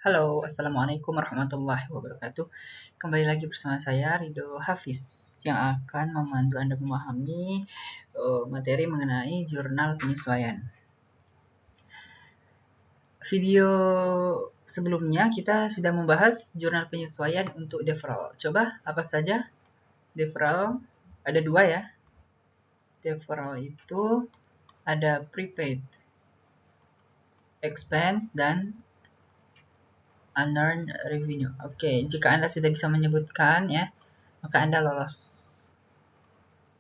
Halo, Assalamualaikum warahmatullahi wabarakatuh. Kembali lagi bersama saya, Ridho Hafiz, yang akan memandu Anda memahami materi mengenai jurnal penyesuaian. Video sebelumnya kita sudah membahas jurnal penyesuaian untuk deferral. Coba apa saja deferral? Ada dua ya. Deferral itu ada prepaid expense dan unearned revenue. Oke, jika Anda sudah bisa menyebutkan ya, maka Anda lolos.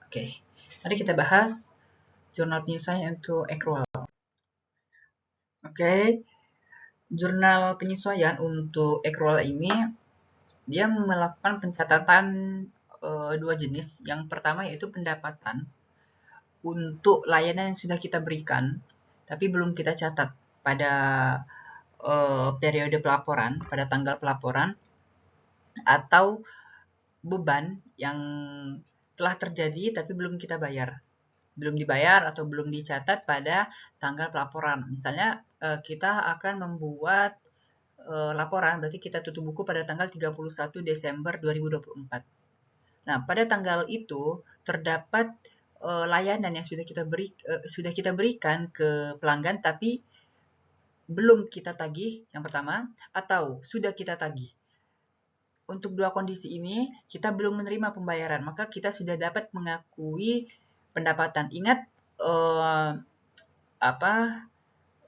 Oke, mari kita bahas jurnal penyesuaian untuk accrual. Oke, jurnal penyesuaian untuk accrual ini dia melakukan pencatatan dua jenis. Yang pertama yaitu pendapatan untuk layanan yang sudah kita berikan, tapi belum kita catat pada periode pelaporan, pada tanggal pelaporan, atau beban yang telah terjadi tapi belum kita bayar. Belum dibayar atau belum dicatat pada tanggal pelaporan. Misalnya kita akan membuat laporan, berarti kita tutup buku pada tanggal 31 Desember 2024. Nah, pada tanggal itu terdapat layanan yang sudah kita berikan ke pelanggan tapi belum kita tagih yang pertama, atau sudah kita tagih. Untuk dua kondisi ini kita belum menerima pembayaran, maka kita sudah dapat mengakui pendapatan. Ingat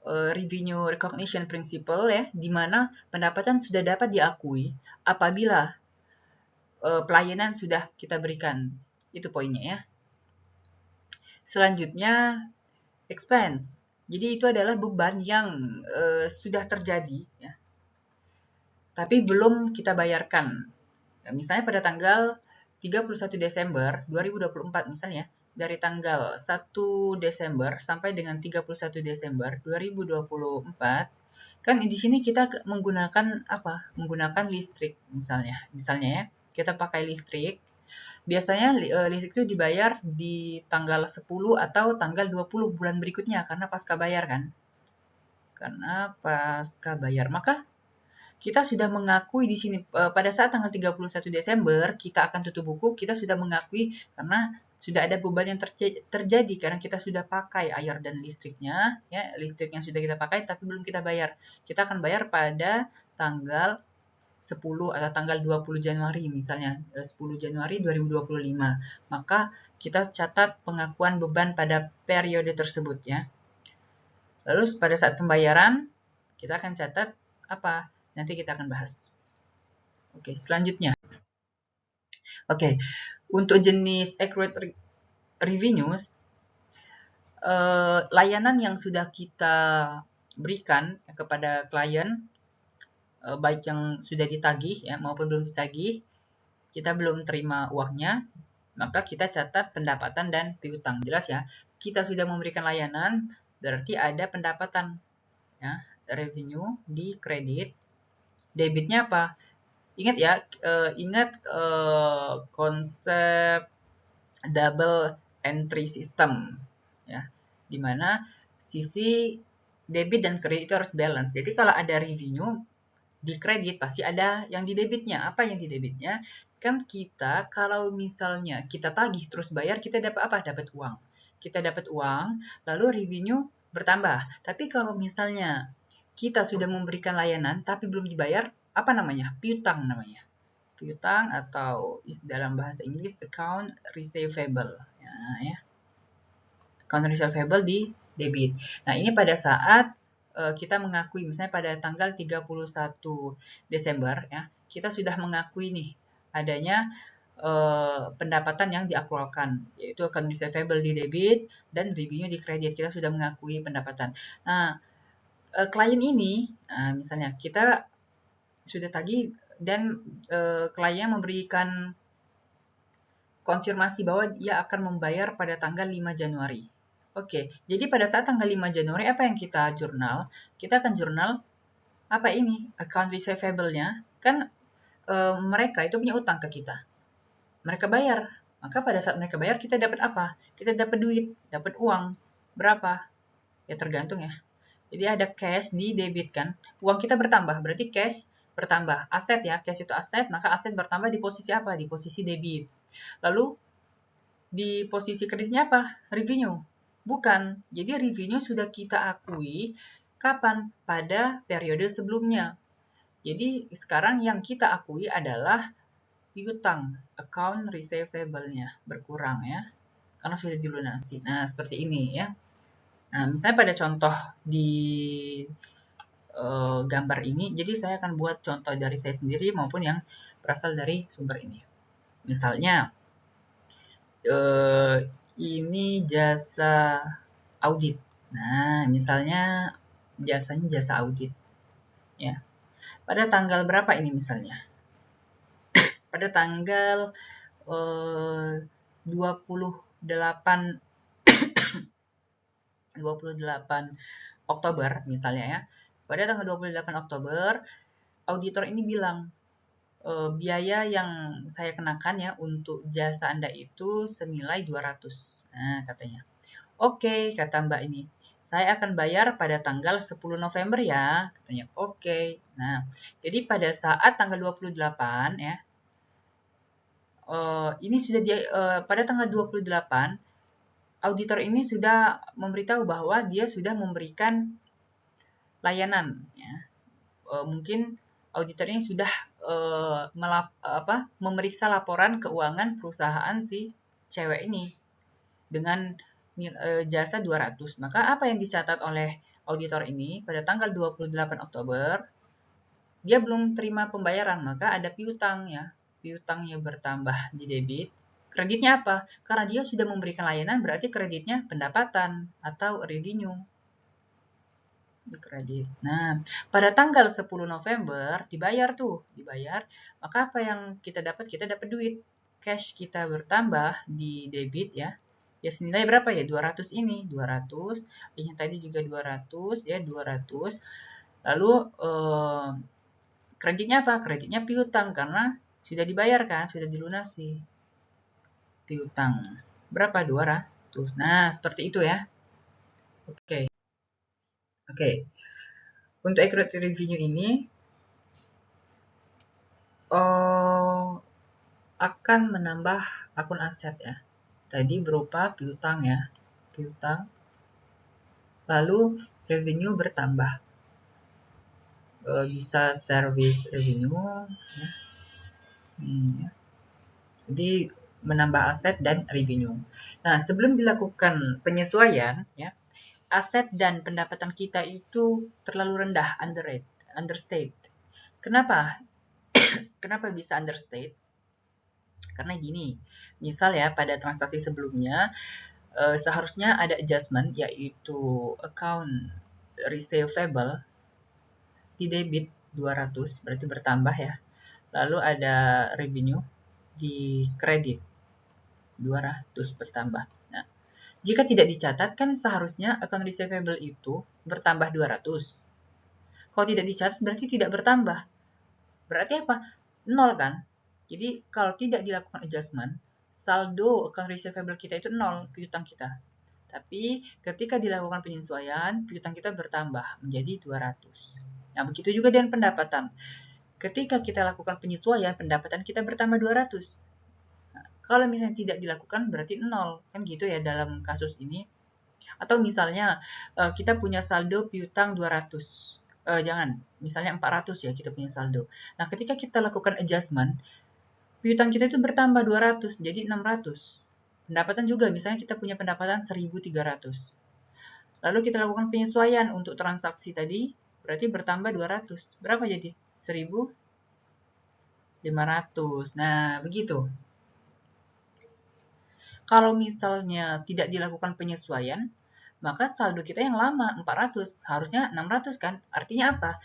revenue recognition principle ya, di mana pendapatan sudah dapat diakui apabila pelayanan sudah kita berikan. Itu poinnya ya. Selanjutnya expense. Jadi itu adalah beban yang sudah terjadi ya, tapi belum kita bayarkan. Misalnya pada tanggal 31 Desember 2024 misalnya, dari tanggal 1 Desember sampai dengan 31 Desember 2024, kan di sini kita menggunakan apa? Menggunakan listrik misalnya. Misalnya ya, kita pakai listrik. Biasanya listrik itu dibayar di tanggal 10 atau tanggal 20 bulan berikutnya karena pasca bayar kan. Karena pasca bayar. Maka kita sudah mengakui di sini pada saat tanggal 31 Desember kita akan tutup buku, kita sudah mengakui karena sudah ada beban yang terjadi karena kita sudah pakai air dan listriknya, ya, listrik yang sudah kita pakai tapi belum kita bayar. Kita akan bayar pada tanggal 10 atau tanggal 20 Januari misalnya, 10 Januari 2025. Maka kita catat pengakuan beban pada periode tersebut ya. Lalu pada saat pembayaran kita akan catat apa? Nanti kita akan bahas. Oke, selanjutnya. Oke, untuk jenis accurate revenue, layanan yang sudah kita berikan kepada klien, baik yang sudah ditagih ya maupun belum ditagih, kita belum terima uangnya, maka kita catat pendapatan dan piutang. Jelas ya, kita sudah memberikan layanan, berarti ada pendapatan ya, revenue di kredit. Debitnya apa? Ingat ya, konsep double entry system ya, dimana sisi debit dan kredit itu harus balance. Jadi kalau ada revenue di kredit pasti ada yang di debitnya. Apa yang di debitnya? Kan kita kalau misalnya kita tagih terus bayar, kita dapat apa? Dapat uang. Kita dapat uang, lalu revenue bertambah. Tapi kalau misalnya kita sudah memberikan layanan tapi belum dibayar, apa namanya? Piutang namanya. Piutang atau dalam bahasa Inggris account receivable ya. Account receivable di debit. Nah, ini pada saat kita mengakui misalnya pada tanggal 31 Desember ya, kita sudah mengakui nih adanya pendapatan yang diakrualkan, yaitu account receivable di debit dan revenue di kredit. Kita sudah mengakui pendapatan. Nah, klien ini misalnya kita sudah tagih dan klien memberikan konfirmasi bahwa dia akan membayar pada tanggal 5 Januari. Oke, jadi pada saat tanggal 5 Januari apa yang kita jurnal? Kita akan jurnal apa ini? Account receivable-nya. Kan mereka itu punya utang ke kita. Mereka bayar. Maka pada saat mereka bayar kita dapat apa? Kita dapat duit, dapat uang. Berapa? Ya tergantung ya. Jadi ada cash di debit kan. Uang kita bertambah, berarti cash bertambah. Aset ya, cash itu aset, maka aset bertambah di posisi apa? Di posisi debit. Lalu di posisi kreditnya apa? Revenue. Bukan. Jadi revenue sudah kita akui kapan? Pada periode sebelumnya. Jadi sekarang yang kita akui adalah piutang, account receivable-nya berkurang ya. Karena sudah dilunasi. Nah, seperti ini ya. Nah, misalnya pada contoh di gambar ini, jadi saya akan buat contoh dari saya sendiri maupun yang berasal dari sumber ini. Misalnya, ini jasa audit. Nah, misalnya jasanya jasa audit. Ya. Pada tanggal berapa ini misalnya? Pada tanggal 28 Oktober misalnya ya. Pada tanggal 28 Oktober, auditor ini bilang, biaya yang saya kenakan ya untuk jasa Anda itu senilai 200. Nah, katanya. Oke, kata Mbak ini. Saya akan bayar pada tanggal 10 November ya, katanya. Oke. Nah, jadi pada saat tanggal 28 ya, ini sudah pada tanggal 28 auditor ini sudah memberitahu bahwa dia sudah memberikan layanan ya. Mungkin auditor ini sudah memeriksa laporan keuangan perusahaan si cewek ini dengan jasa 200. Maka apa yang dicatat oleh auditor ini pada tanggal 28 Oktober, dia belum terima pembayaran, maka ada piutang ya. Piutangnya bertambah di debit. Kreditnya apa? Karena dia sudah memberikan layanan, berarti kreditnya pendapatan atau revenue. Kredit. Nah, pada tanggal 10 November dibayar tuh, dibayar. Maka apa yang kita dapat? Kita dapat duit. Cash kita bertambah di debit ya. Ya senilai berapa ya? 200 ini, 200. Yang tadi juga 200 ya, 200. Lalu kreditnya apa? Kreditnya piutang karena sudah dibayarkan, sudah dilunasi. Piutang. Berapa? 200. Nah, seperti itu ya. Oke. Oke. Untuk equity revenue ini akan menambah akun aset ya. Tadi berupa piutang ya. Piutang. Lalu revenue bertambah. Bisa service revenue ya. Ya. Jadi menambah aset dan revenue. Nah, sebelum dilakukan penyesuaian ya, aset dan pendapatan kita itu terlalu rendah, understate. Kenapa? Kenapa bisa understate? Karena gini, misal ya pada transaksi sebelumnya seharusnya ada adjustment yaitu account receivable di debit 200 berarti bertambah ya. Lalu ada revenue di kredit 200 bertambah. Nah, jika tidak dicatat kan seharusnya account receivable itu bertambah 200. Kalau tidak dicatat berarti tidak bertambah. Berarti apa? 0 kan? Jadi kalau tidak dilakukan adjustment, saldo account receivable kita itu 0, piutang kita. Tapi ketika dilakukan penyesuaian, piutang kita bertambah menjadi 200. Nah, begitu juga dengan pendapatan. Ketika kita lakukan penyesuaian, pendapatan kita bertambah 200. Nah, kalau misalnya tidak dilakukan berarti 0. Kan gitu ya dalam kasus ini. Atau misalnya kita punya saldo piutang 200. Jangan, misalnya 400 ya kita punya saldo. Nah, ketika kita lakukan adjustment, piutang kita itu bertambah 200, jadi 600. Pendapatan juga, misalnya kita punya pendapatan 1.300. Lalu kita lakukan penyesuaian untuk transaksi tadi, berarti bertambah 200. Berapa jadi? 1.500. Nah, begitu. Kalau misalnya tidak dilakukan penyesuaian, maka saldo kita yang lama 400, harusnya 600 kan? Artinya apa?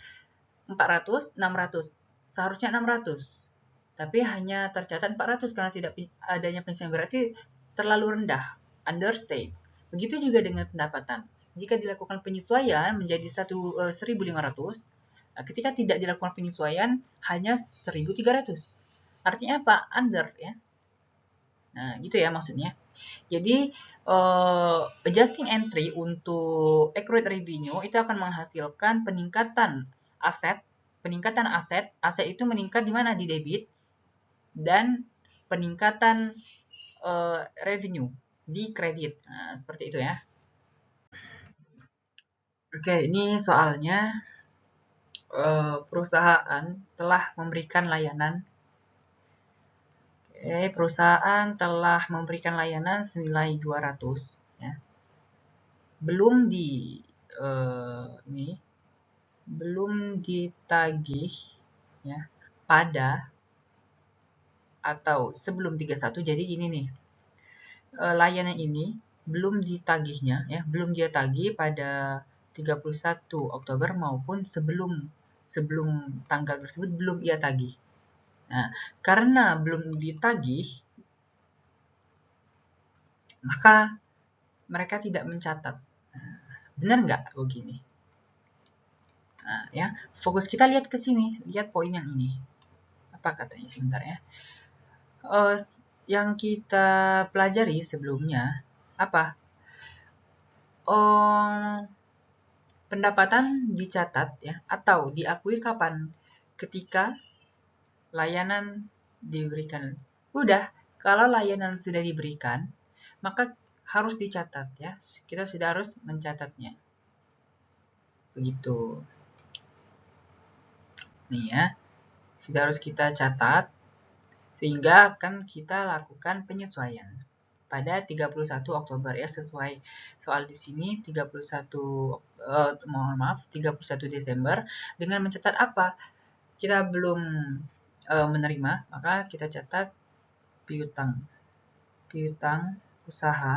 400, 600. Seharusnya 600. Tapi hanya tercatat 400 karena tidak adanya penyesuaian, berarti terlalu rendah, understate. Begitu juga dengan pendapatan. Jika dilakukan penyesuaian menjadi 1.500, ketika tidak dilakukan penyesuaian hanya 1.300. Artinya apa? Under ya. Nah, gitu ya maksudnya. Jadi adjusting entry untuk accrued revenue itu akan menghasilkan peningkatan aset. Peningkatan aset, aset itu meningkat di mana? Di debit, dan peningkatan revenue di kredit. Nah, seperti itu ya. Oke, ini soalnya perusahaan telah memberikan layanan. Perusahaan telah memberikan layanan senilai 200 ya. Belum belum ditagih ya pada atau sebelum 31. Jadi gini nih. Layanan ini belum ditagihnya ya, belum dia tagih pada 31 Oktober maupun sebelum tanggal tersebut belum ia tagih. Nah, karena belum ditagih, maka mereka tidak mencatat. Benar nggak begini? Nah, ya, fokus kita lihat ke sini, lihat poin yang ini. Apa katanya sebentar ya? Yang kita pelajari sebelumnya apa? Pendapatan dicatat ya atau diakui kapan? Ketika layanan diberikan. Udah, kalau layanan sudah diberikan, maka harus dicatat ya. Kita sudah harus mencatatnya. Begitu. Nih ya. Sudah harus kita catat sehingga akan kita lakukan penyesuaian pada 31 Oktober ya, sesuai soal di sini 31 Desember dengan mencatat apa? Kita belum menerima, maka kita catat piutang usaha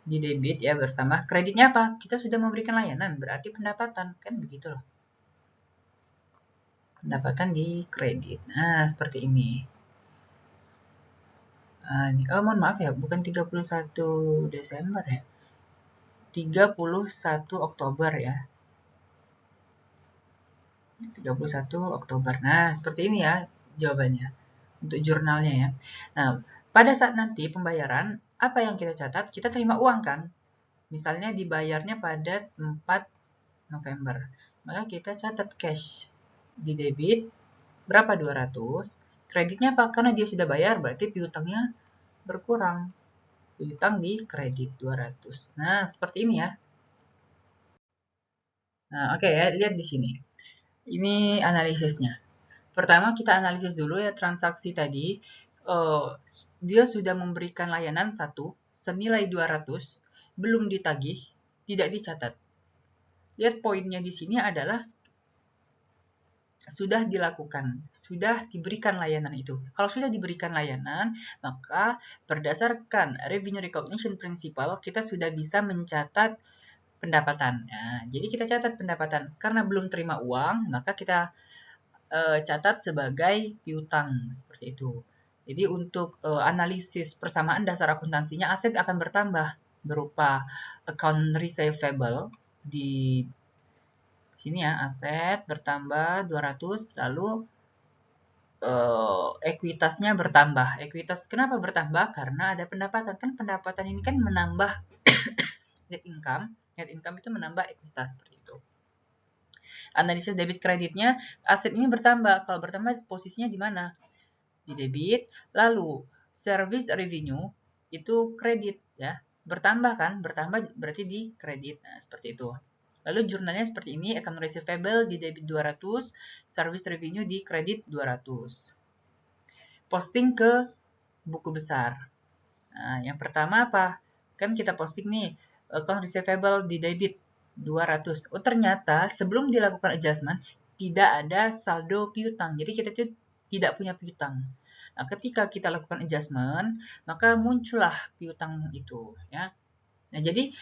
di debit ya bertambah. Kreditnya apa? Kita sudah memberikan layanan, berarti pendapatan kan begitu loh. Pendapatan di kredit. Nah, seperti ini. Mohon maaf ya, bukan 31 Desember ya. 31 Oktober ya. 31 Oktober. Nah, seperti ini ya jawabannya untuk jurnalnya ya. Nah, pada saat nanti pembayaran, apa yang kita catat? Kita terima uang kan? Misalnya dibayarnya pada 4 November. Maka kita catat cash di debit berapa? 200. Kreditnya apa? Karena dia sudah bayar, berarti piutangnya berkurang. Piutang di kredit 200. Nah, seperti ini ya. Nah, oke ya, lihat di sini. Ini analisisnya. Pertama kita analisis dulu ya transaksi tadi. Dia sudah memberikan layanan satu senilai 200, belum ditagih, tidak dicatat. Lihat poinnya di sini adalah sudah dilakukan, sudah diberikan layanan itu. Kalau sudah diberikan layanan, maka berdasarkan revenue recognition principle, kita sudah bisa mencatat pendapatan. Nah, jadi kita catat pendapatan. Karena belum terima uang, maka kita catat sebagai piutang seperti itu. Jadi untuk analisis persamaan dasar akuntansinya, aset akan bertambah berupa account receivable di sini ya, aset bertambah 200, lalu ekuitasnya bertambah. Ekuitas kenapa bertambah? Karena ada pendapatan. Kan pendapatan ini kan menambah net income. Net income itu menambah ekuitas seperti itu. Analisis debit kreditnya, aset ini bertambah. Kalau bertambah posisinya di mana? Di debit. Lalu service revenue itu kredit ya. Bertambah kan? Bertambah berarti di kredit. Nah, seperti itu. Lalu jurnalnya seperti ini, account receivable di debit 200, service revenue di kredit 200. Posting ke buku besar. Nah, yang pertama apa? Kan kita posting nih, account receivable di debit 200. Oh, ternyata sebelum dilakukan adjustment, tidak ada saldo piutang. Jadi kita tuh tidak punya piutang. Nah, ketika kita lakukan adjustment, maka muncullah piutang itu. Ya. Nah, jadi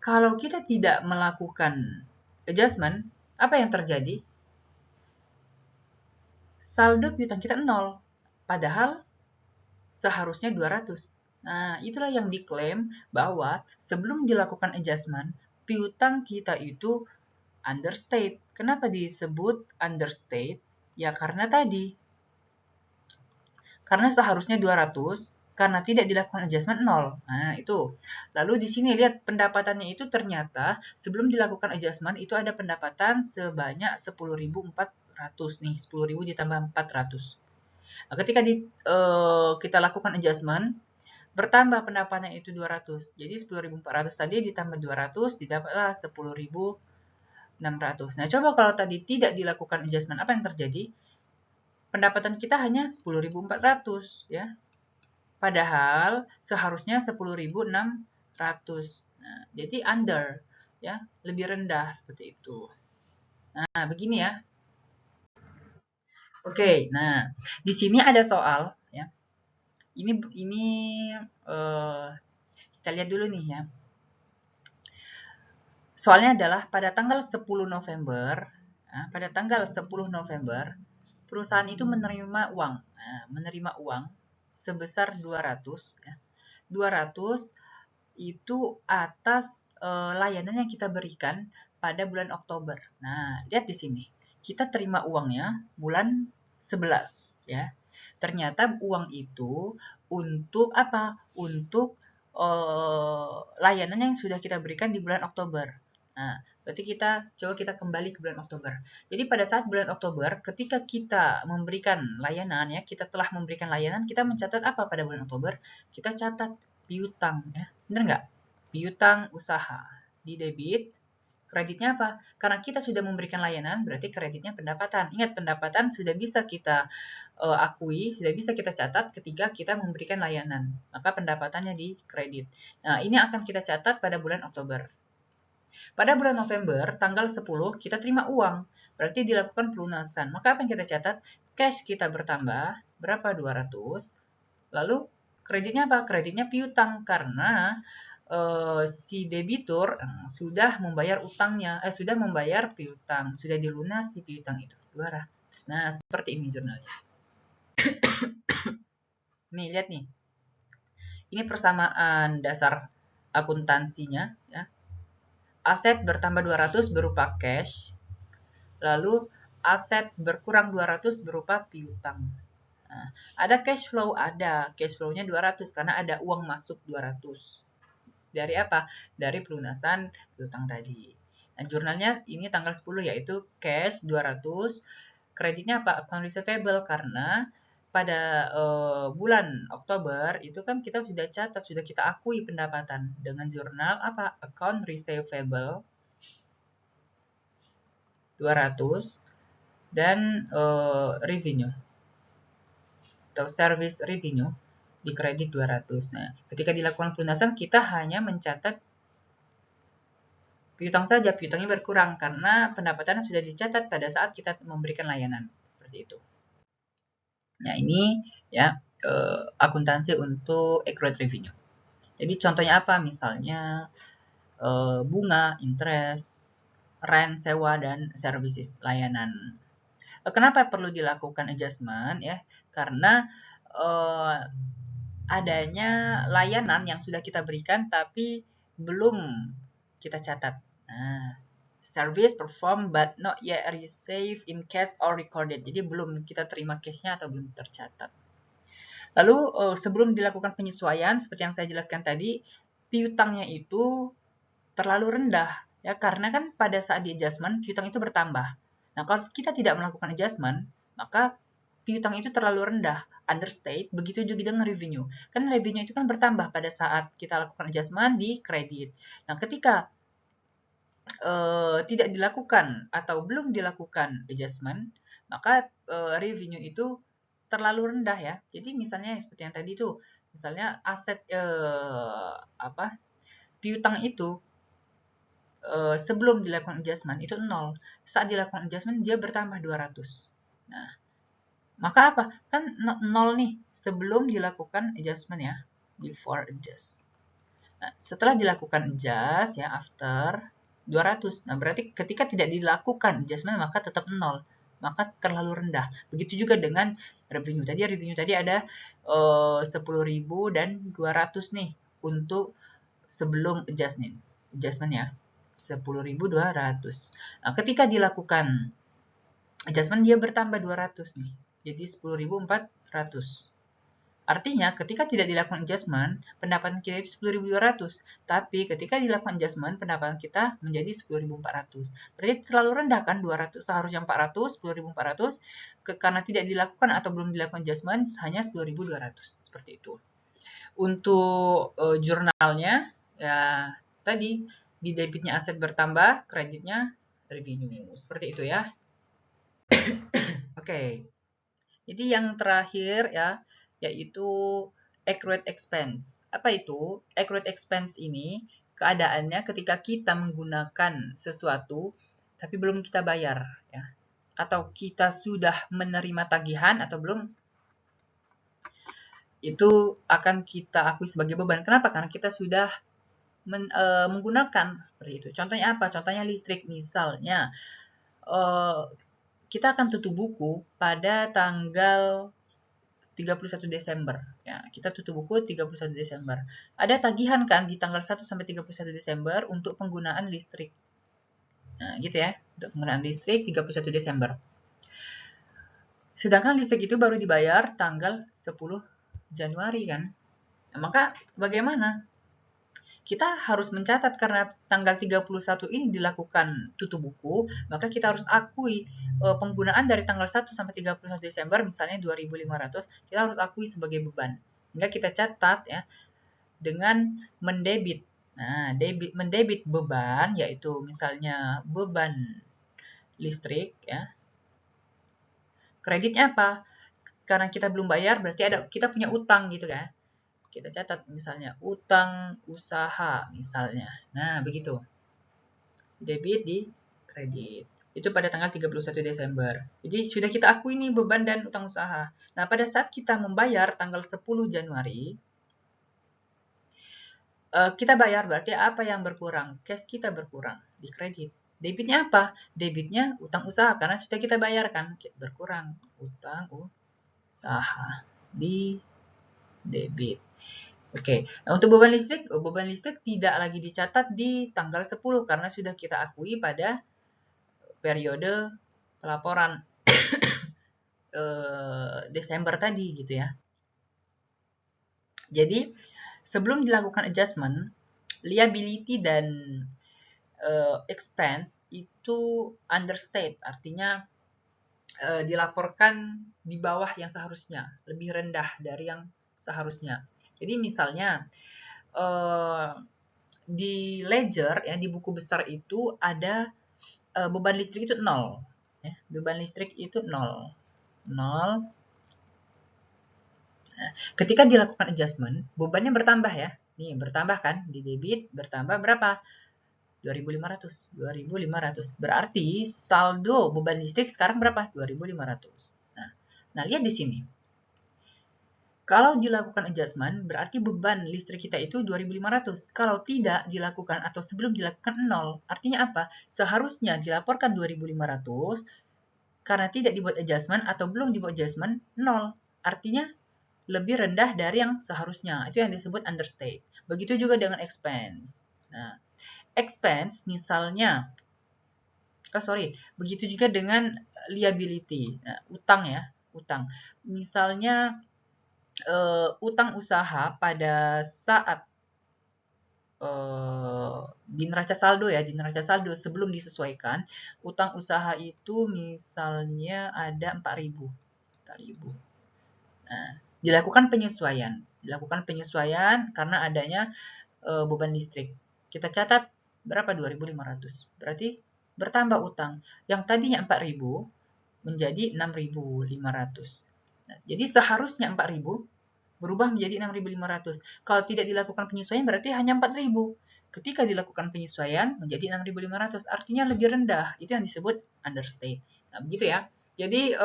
kalau kita tidak melakukan adjustment, apa yang terjadi? Saldo piutang kita 0. Padahal seharusnya 200. Nah, itulah yang diklaim bahwa sebelum dilakukan adjustment, piutang kita itu understate. Kenapa disebut understate? Ya karena tadi. Karena seharusnya 200, karena tidak dilakukan adjustment 0. Nah, itu. Lalu di sini lihat pendapatannya itu ternyata sebelum dilakukan adjustment itu ada pendapatan sebanyak 10.400 nih, 10.000 ditambah 400. Nah, ketika kita lakukan adjustment, bertambah pendapatannya itu 200. Jadi 10.400 tadi ditambah 200, didapatlah 10.600. Nah, coba kalau tadi tidak dilakukan adjustment, apa yang terjadi? Pendapatan kita hanya 10.400 ya. Padahal seharusnya 10.600. Nah, jadi under ya, lebih rendah seperti itu. Nah, begini ya. Oke, nah di sini ada soal ya. Ini kita lihat dulu nih ya. Soalnya adalah pada tanggal 10 November, nah, pada tanggal 10 November perusahaan itu menerima uang. Nah, menerima uang sebesar 200 ya. 200 itu atas layanan yang kita berikan pada bulan Oktober. Nah, lihat di sini. Kita terima uangnya bulan 11 ya. Ternyata uang itu untuk apa? Untuk layanan yang sudah kita berikan di bulan Oktober. Nah, berarti coba kita kembali ke bulan Oktober. Jadi pada saat bulan Oktober, ketika kita memberikan layanan ya, kita telah memberikan layanan, kita mencatat apa pada bulan Oktober? Kita catat piutang ya. Benar nggak? Piutang usaha. Di debit, kreditnya apa? Karena kita sudah memberikan layanan, berarti kreditnya pendapatan. Ingat, pendapatan sudah bisa kita akui, sudah bisa kita catat ketika kita memberikan layanan. Maka pendapatannya di kredit. Nah, ini akan kita catat pada bulan Oktober. Pada bulan November, tanggal 10, kita terima uang. Berarti dilakukan pelunasan. Maka apa yang kita catat? Cash kita bertambah. Berapa? 200. Lalu kreditnya apa? Kreditnya piutang. Karena si debitur sudah membayar utangnya. Sudah membayar piutang. Sudah dilunasi piutang itu. 200. Nah, seperti ini jurnalnya. Nih, lihat nih. Ini persamaan dasar akuntansinya. Ya. Aset bertambah 200 berupa cash, lalu aset berkurang 200 berupa piutang. Nah, ada cash flow, ada cash flow-nya 200 karena ada uang masuk 200. Dari apa? Dari pelunasan piutang tadi. Nah, jurnalnya ini tanggal 10 yaitu cash 200, kreditnya apa? Account receivable karena pada bulan Oktober itu kan kita sudah catat, sudah kita akui pendapatan dengan jurnal apa? Account receivable 200 dan revenue atau service revenue di kredit 200. Nah, ketika dilakukan pelunasan kita hanya mencatat piutang saja, piutangnya berkurang karena pendapatan sudah dicatat pada saat kita memberikan layanan seperti itu. Nah, ini ya akuntansi untuk accrued revenue. Jadi contohnya apa? Misalnya bunga, interest, rent, sewa, dan services, layanan. Kenapa perlu dilakukan adjustment ya? Karena adanya layanan yang sudah kita berikan tapi belum kita catat. Nah, service performed but not yet received in cash or recorded. Jadi belum kita terima cashnya atau belum tercatat. Lalu sebelum dilakukan penyesuaian seperti yang saya jelaskan tadi, piutangnya itu terlalu rendah ya karena kan pada saat di adjustment piutang itu bertambah. Nah, kalau kita tidak melakukan adjustment, maka piutang itu terlalu rendah, understate, begitu juga dengan revenue. Kan revenue itu kan bertambah pada saat kita lakukan adjustment di kredit. Nah, ketika tidak dilakukan atau belum dilakukan adjustment, maka revenue itu terlalu rendah ya. Jadi misalnya seperti yang tadi itu, misalnya aset piutang itu sebelum dilakukan adjustment itu 0. Saat dilakukan adjustment dia bertambah 200. Nah, maka apa? Kan 0 nih sebelum dilakukan adjustment ya, before adjust. Nah, setelah dilakukan adjust ya, after 200. Nah, berarti ketika tidak dilakukan adjustment maka tetap 0. Maka terlalu rendah. Begitu juga dengan revenue. Revenue tadi ada 10.000 dan 200 nih untuk sebelum adjustment ya. 10.200. Nah, ketika dilakukan adjustment dia bertambah 200 nih. Jadi 10.400. Artinya, ketika tidak dilakukan adjustment, pendapatan kita itu 10.200. Tapi ketika dilakukan adjustment, pendapatan kita menjadi 10.400. Berarti terlalu rendah kan? 200 seharusnya 400, 10.400. Karena tidak dilakukan atau belum dilakukan adjustment, hanya 10.200. Seperti itu. Untuk jurnalnya, ya tadi, di debitnya aset bertambah, kreditnya revenue. Seperti itu ya. Oke. Jadi yang terakhir ya, yaitu accrued expense. Apa itu? Accrued expense ini keadaannya ketika kita menggunakan sesuatu tapi belum kita bayar ya. Atau kita sudah menerima tagihan atau belum, itu akan kita akui sebagai beban. Kenapa? Karena kita sudah menggunakan seperti itu. Contohnya apa? Contohnya listrik misalnya. Kita akan tutup buku pada tanggal 31 Desember. Ya, kita tutup buku 31 Desember. Ada tagihan kan di tanggal 1 sampai 31 Desember untuk penggunaan listrik. Nah, gitu ya. Untuk penggunaan listrik 31 Desember. Sedangkan listrik itu baru dibayar tanggal 10 Januari kan. Nah, maka bagaimana? Kita harus mencatat karena tanggal 31 ini dilakukan tutup buku, maka kita harus akui penggunaan dari tanggal 1 sampai 31 Desember misalnya 2.500, kita harus akui sebagai beban. Hingga kita catat ya dengan mendebit. Nah, mendebit beban yaitu misalnya beban listrik ya. Kreditnya apa? Karena kita belum bayar berarti kita punya utang gitu kan. Kita catat misalnya utang usaha misalnya. Nah, begitu. Debit di kredit. Itu pada tanggal 31 Desember. Jadi sudah kita akui nih beban dan utang usaha. Nah, pada saat kita membayar tanggal 10 Januari, kita bayar berarti apa yang berkurang? Cash kita berkurang di kredit. Debitnya apa? Debitnya utang usaha karena sudah kita bayarkan. Berkurang utang usaha di debit. Oke, nah untuk beban listrik tidak lagi dicatat di tanggal 10 karena sudah kita akui pada periode pelaporan Desember tadi gitu ya. Jadi sebelum dilakukan adjustment, liability dan expense itu understate, artinya dilaporkan di bawah yang seharusnya, lebih rendah dari yang seharusnya. Jadi misalnya di ledger ya di buku besar itu ada beban listrik itu 0 ya. Beban listrik itu 0. Ketika dilakukan adjustment, bebannya bertambah ya. Nih, bertambah kan di debit bertambah berapa? 2.500. 2.500. Berarti saldo beban listrik sekarang berapa? 2.500. Nah, lihat di sini. Kalau dilakukan adjustment, berarti beban listrik kita itu 2.500. Kalau tidak dilakukan atau sebelum dilakukan 0, artinya apa? Seharusnya dilaporkan 2.500, karena tidak dibuat adjustment atau belum dibuat adjustment, 0. Artinya lebih rendah dari yang seharusnya. Itu yang disebut understate. Begitu juga dengan expense. Nah, expense misalnya, begitu juga dengan liability. Nah, utang ya, utang. Misalnya utang usaha pada saat di neraca saldo ya, di neraca saldo sebelum disesuaikan, utang usaha itu misalnya ada 4.000. Nah, dilakukan penyesuaian karena adanya beban listrik. Kita catat berapa? 2.500. Berarti bertambah utang. Yang tadinya 4.000 menjadi 6.500. Nah, jadi seharusnya 4.000 berubah menjadi 6.500. Kalau tidak dilakukan penyesuaian berarti hanya 4.000. Ketika dilakukan penyesuaian menjadi 6.500, artinya lebih rendah. Itu yang disebut understate. Nah, begitu ya. Jadi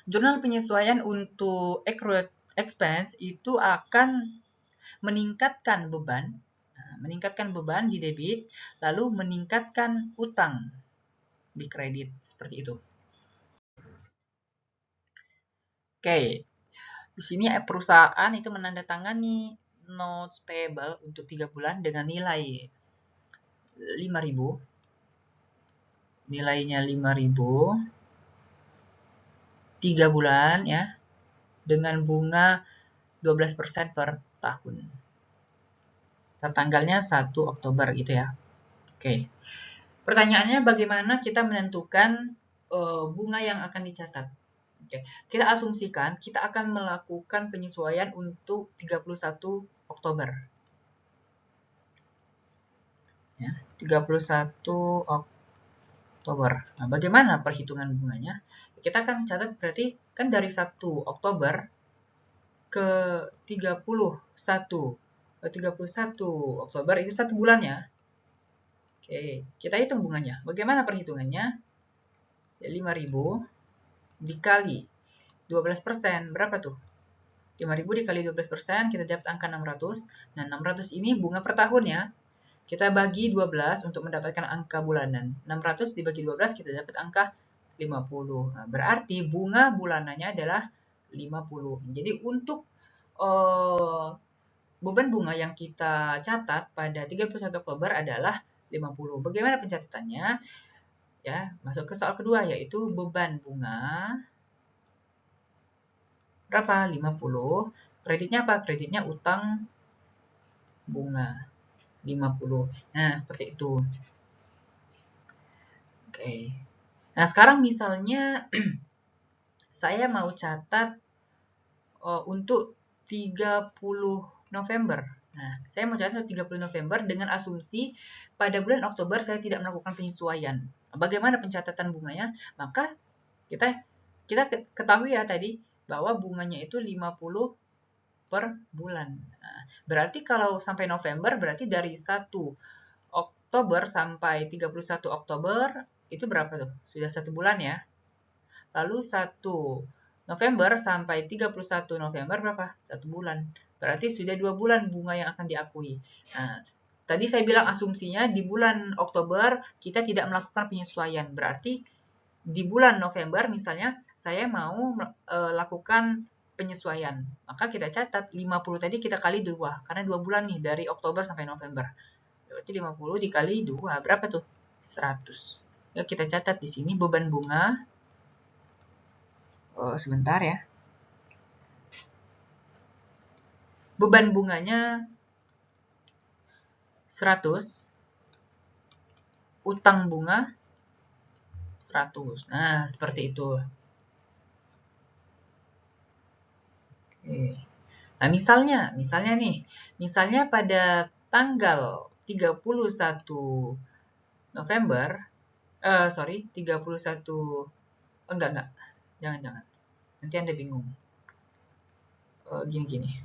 jurnal penyesuaian untuk accrued expense itu akan meningkatkan beban di debit, lalu meningkatkan utang di kredit, seperti itu. Oke, di sini perusahaan itu menandatangani notes payable untuk 3 bulan dengan nilai 5.000. Nilainya 5.000. 3 bulan ya. dengan bunga 12% per tahun. Tertanggalnya 1 Oktober gitu ya. Oke. Pertanyaannya bagaimana kita menentukan bunga yang akan dicatat? Oke. Kita asumsikan kita akan melakukan penyesuaian untuk 31 Oktober. Ya, 31 Oktober. Nah, bagaimana perhitungan bunganya? Kita akan catat berarti kan dari 1 Oktober ke 31 Oktober itu 1 bulan ya. Oke, kita hitung bunganya. Bagaimana perhitungannya? Ya, 5.000 dikali 12%, berapa tuh? 5.000 dikali 12%, kita dapat angka 600. Nah, 600 ini bunga per tahun ya. Kita bagi 12 untuk mendapatkan angka bulanan. 600 dibagi 12, kita dapat angka 50. Nah, berarti bunga bulanannya adalah 50. Jadi untuk beban bunga yang kita catat pada 31 Oktober adalah 50. Bagaimana pencatatannya? Ya, masuk ke soal kedua yaitu beban bunga berapa? 50. Kreditnya apa? Kreditnya utang bunga 50. Nah, seperti itu. Oke. Nah, sekarang misalnya saya mau catat untuk 30 November. Nah, saya mau catat 30 November dengan asumsi pada bulan Oktober saya tidak melakukan penyesuaian. Bagaimana pencatatan bunganya? Maka kita kita ketahui ya tadi bahwa bunganya itu 50 per bulan. Nah, berarti kalau sampai November berarti dari 1 Oktober sampai 31 Oktober itu berapa tuh? Sudah 1 bulan ya. Lalu 1 November sampai 31 November berapa? 1 bulan. Berarti sudah 2 bulan bunga yang akan diakui. Nah, tadi saya bilang asumsinya di bulan Oktober kita tidak melakukan penyesuaian. Berarti di bulan November misalnya saya mau lakukan penyesuaian. Maka kita catat 50 tadi kita kali 2. Karena 2 bulan nih dari Oktober sampai November. Berarti 50 dikali 2. Berapa tuh? 100. Ya, kita catat di sini beban bunga. Sebentar ya. Beban bunganya 100. Utang bunga 100. Nah, seperti itu. Oke. Nah, misalnya nih, misalnya pada tanggal 31 November, 31, enggak, jangan, nanti Anda bingung. Gini.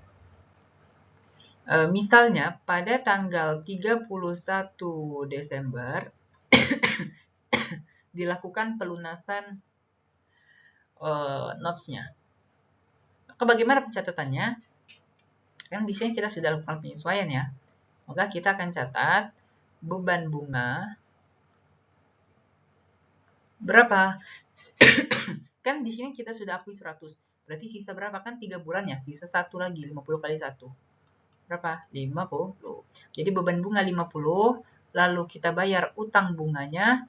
Misalnya pada tanggal 31 Desember dilakukan pelunasan notes-nya. Maka bagaimana pencatatannya? Kan di sini kita sudah lakukan penyesuaian ya. Maka kita akan catat beban bunga berapa? Kan di sini kita sudah akui 100. Berarti sisa berapa? Kan 3 bulan ya. Sisa 1 lagi. 50 kali 1. Berapa? 50. Jadi beban bunga 50. Lalu kita bayar utang bunganya.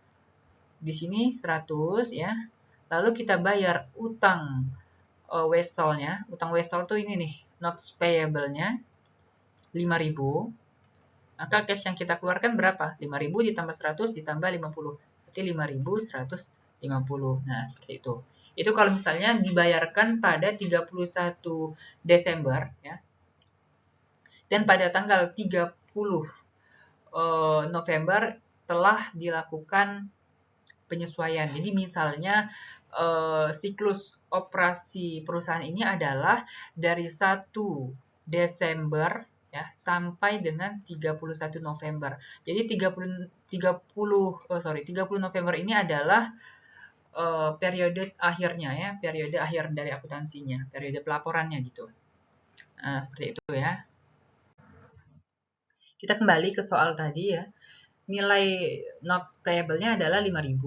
Di sini 100 ya. Lalu kita bayar utang Wesel-nya. Utang Wesel tuh ini nih. Notes payable-nya. 5.000. Maka cash yang kita keluarkan berapa? 5.000 ditambah 100 ditambah 50. Berarti 5.150. Nah, seperti itu. Itu kalau misalnya dibayarkan pada 31 Desember ya. Dan pada tanggal 30 November telah dilakukan penyesuaian. Jadi misalnya siklus operasi perusahaan ini adalah dari 1 Desember ya sampai dengan 31 November. Jadi 30 November ini adalah periode akhirnya ya, periode akhir dari akuntansinya, periode pelaporannya gitu. Nah, seperti itu ya. Kita kembali ke soal tadi ya. Nilai notes payable-nya adalah 5.000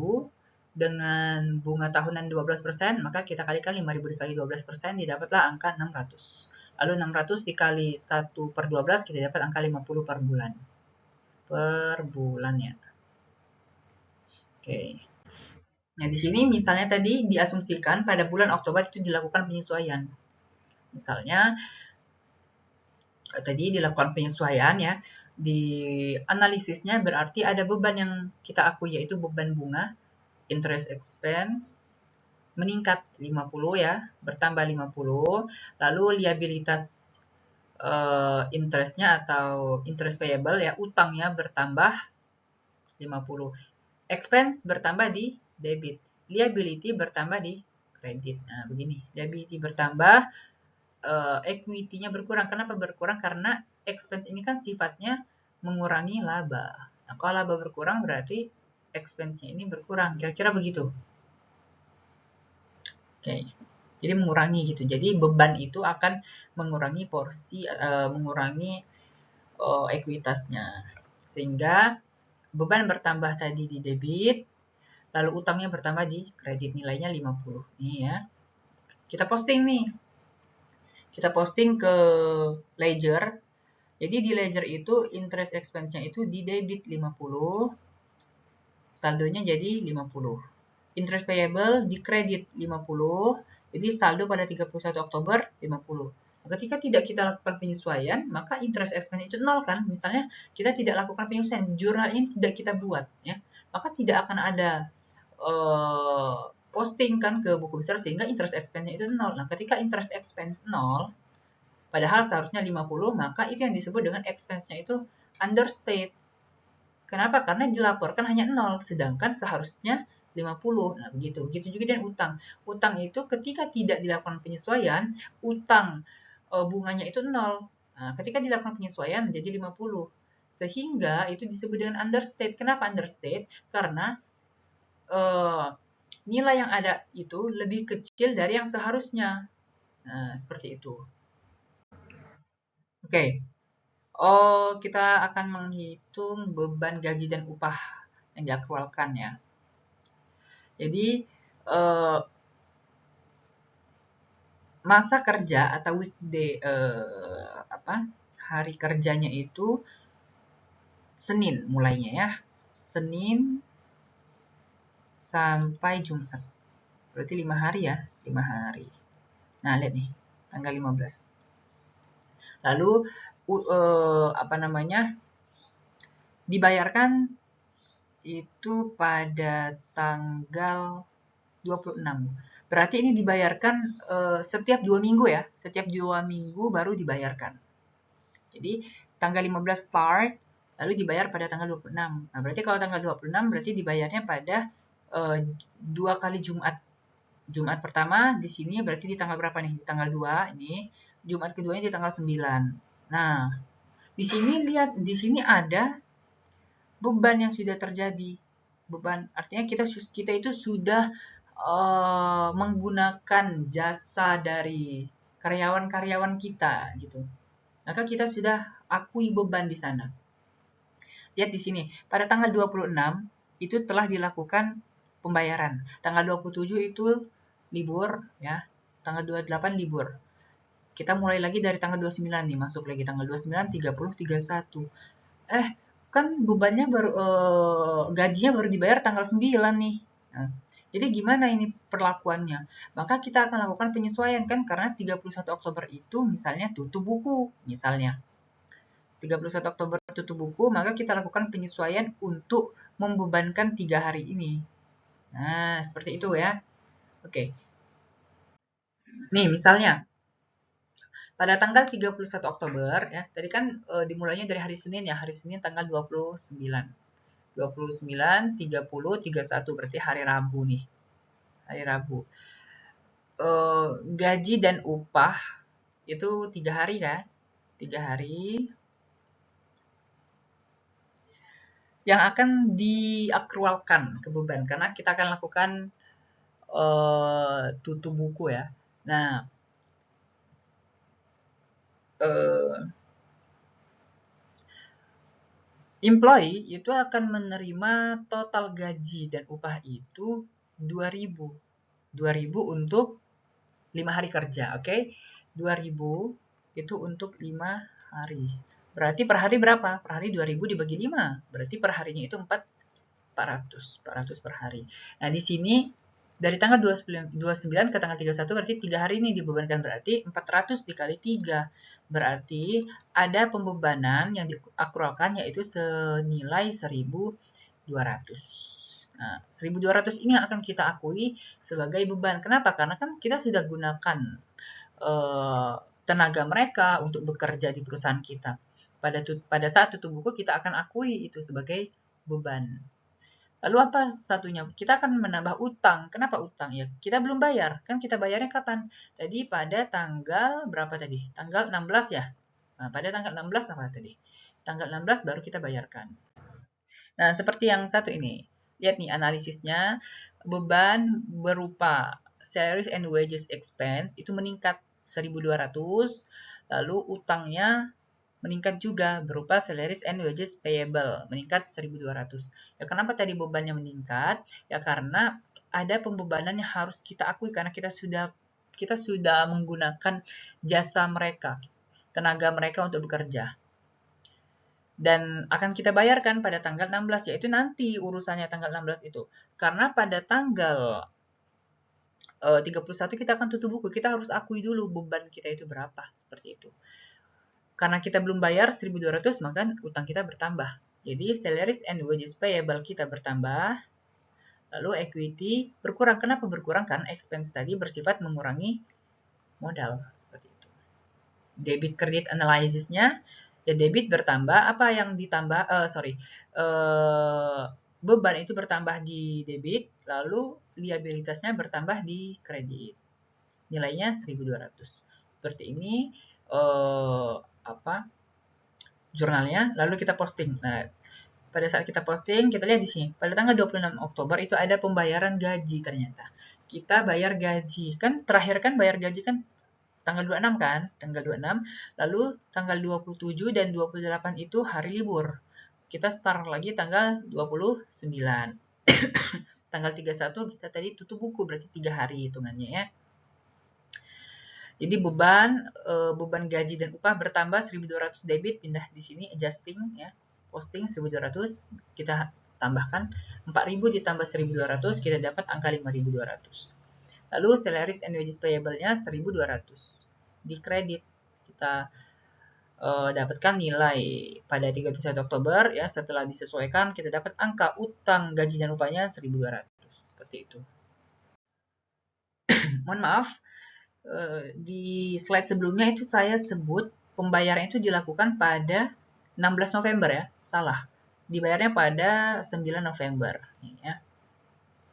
dengan bunga tahunan 12%, maka kita kalikan 5.000 dikali 12%, didapatlah angka 600. Lalu 600 dikali 1 per 12, kita dapat angka 50 per bulan. Per bulannya. Oke. Nah, di sini misalnya tadi diasumsikan pada bulan Oktober itu dilakukan penyesuaian. Misalnya tadi dilakukan penyesuaian ya. Di analisisnya berarti ada beban yang kita akui yaitu beban bunga, interest expense meningkat 50 ya, bertambah 50. Lalu liabilitas interestnya atau interest payable ya, utangnya bertambah 50. Expense bertambah di debit, liability bertambah di kredit. Nah, begini, liability bertambah, equity-nya berkurang. Kenapa berkurang? Karena expense ini kan sifatnya mengurangi laba. Nah, kalau laba berkurang berarti expense-nya ini berkurang. Kira-kira begitu. Oke. Jadi mengurangi gitu. Jadi beban itu akan mengurangi porsi, mengurangi ekuitasnya. Sehingga beban bertambah tadi di debit, lalu utangnya bertambah di kredit, nilainya 50. Nih ya. Kita posting nih. Kita posting ke ledger. Jadi di ledger itu interest expense-nya itu di debit 50, saldonya jadi 50. Interest payable di kredit 50, jadi saldo pada 31 Oktober 50. Ketika tidak kita lakukan penyesuaian, maka interest expense itu nol kan? Misalnya kita tidak lakukan penyesuaian, jurnal ini tidak kita buat, ya, maka tidak akan ada posting kan ke buku besar sehingga interest expense-nya itu nol. Nah, ketika interest expense nol, padahal seharusnya 50, maka itu yang disebut dengan expense-nya itu understate. Kenapa? Karena dilaporkan hanya 0, sedangkan seharusnya 50. Nah, begitu. Begitu juga dengan utang. Utang itu ketika tidak dilakukan penyesuaian, utang bunganya itu 0. Nah, ketika dilakukan penyesuaian menjadi 50. Sehingga itu disebut dengan understate. Kenapa understate? Karena nilai yang ada itu lebih kecil dari yang seharusnya. Nah, seperti itu. Oke. Kita akan menghitung beban gaji dan upah yang diaktualkan ya. Jadi masa kerja atau weekday hari kerjanya itu Senin mulainya ya. Senin sampai Jumat. Berarti 5 hari ya, 5 hari. Nah, lihat nih, tanggal 15. Lalu dibayarkan itu pada tanggal 26. Berarti ini dibayarkan setiap 2 minggu ya. Setiap 2 minggu baru dibayarkan. Jadi tanggal 15 start, lalu dibayar pada tanggal 26. Nah, berarti kalau tanggal 26 berarti dibayarnya pada 2 kali Jumat. Jumat pertama di sini berarti di tanggal berapa nih? Di tanggal 2 ini. Jumat keduanya di tanggal 9. Nah, di sini lihat, di sini ada beban yang sudah terjadi. Beban artinya kita itu sudah menggunakan jasa dari karyawan-karyawan kita gitu. Maka kita sudah akui beban di sana. Lihat di sini, pada tanggal 26 itu telah dilakukan pembayaran. Tanggal 27 itu libur ya. Tanggal 28 libur. Kita mulai lagi dari tanggal 29 nih, masuk lagi tanggal 29, 30, 31. Kan bebannya baru gajinya baru dibayar tanggal 9 nih. Nah, jadi gimana ini perlakuannya? Maka kita akan lakukan penyesuaian kan karena 31 Oktober itu misalnya tutup buku, misalnya. 31 Oktober tutup buku, maka kita lakukan penyesuaian untuk membebankan 3 hari ini. Nah, seperti itu ya. Oke. Nih, misalnya pada tanggal 31 Oktober ya, tadi kan dimulainya dari hari Senin ya, hari Senin tanggal 29. 29, 30, 31 berarti hari Rabu nih. Hari Rabu. Gaji dan upah itu 3 hari kan? 3 hari yang akan diakrualkan ke beban karena kita akan lakukan tutup buku ya. Nah, employee itu akan menerima total gaji dan upah itu 2.000. 2.000 untuk 5 hari kerja, oke? Okay? 2.000 itu untuk 5 hari. Berarti per hari berapa? Per hari 2.000 dibagi 5. Berarti per harinya itu 400 per hari. Nah, di sini Dari tanggal 29 ke tanggal 31 berarti 3 hari ini dibebankan, berarti 400 dikali 3. Berarti ada pembebanan yang diakralkan yaitu senilai 1.200. Nah, 1.200 ini yang akan kita akui sebagai beban. Kenapa? Karena kan kita sudah gunakan tenaga mereka untuk bekerja di perusahaan kita. Pada saat tutup buku kita akan akui itu sebagai beban. Lalu apa satunya? Kita akan menambah utang. Kenapa utang? Ya, kita belum bayar. Kan kita bayarnya kapan? Tadi pada tanggal berapa tadi? Tanggal 16 ya? Nah, pada tanggal 16 apa tadi? Tanggal 16 baru kita bayarkan. Nah, seperti yang satu ini. Lihat nih analisisnya. Beban berupa salaries and wages expense itu meningkat 1.200. Lalu utangnya meningkat juga berupa salaries and wages payable, meningkat 1.200. Ya, kenapa tadi bebannya meningkat? Ya karena ada pembebanan yang harus kita akui karena kita sudah menggunakan jasa mereka, tenaga mereka untuk bekerja. Dan akan kita bayarkan pada tanggal 16, yaitu nanti urusannya tanggal 16 itu. Karena pada tanggal 31 kita akan tutup buku, kita harus akui dulu beban kita itu berapa, seperti itu. Karena kita belum bayar 1.200, maka utang kita bertambah. Jadi salaries and wages payable kita bertambah, lalu equity berkurang. Kenapa berkurang? Karena expense tadi bersifat mengurangi modal, seperti itu. Debit credit analysisnya, ya debit bertambah, apa yang ditambah, beban itu bertambah di debit, lalu liabilitasnya bertambah di kredit. Nilainya 1.200. Seperti ini, jurnalnya, lalu kita posting. Nah, pada saat kita posting, kita lihat di sini. Pada tanggal 26 Oktober itu ada pembayaran gaji ternyata. Kita bayar gaji. Kan terakhir kan bayar gaji kan tanggal 26 kan? Tanggal 26. Lalu tanggal 27 dan 28 itu hari libur. Kita start lagi tanggal 29. Tanggal 31 kita tadi tutup buku, berarti 3 hari hitungannya ya. Jadi beban gaji dan upah bertambah 1.200 debit, pindah di sini adjusting ya. Posting 1.200, kita tambahkan 4.000 ditambah 1.200, kita dapat angka 5.200. Lalu salaries and wages payable-nya 1.200. Di kredit kita dapatkan nilai pada 31 Oktober ya, setelah disesuaikan kita dapat angka utang gaji dan upahnya 1.200. Seperti itu. Mohon maaf, di slide sebelumnya itu saya sebut pembayaran itu dilakukan pada 16 November ya, salah. Dibayarnya pada 9 November ya.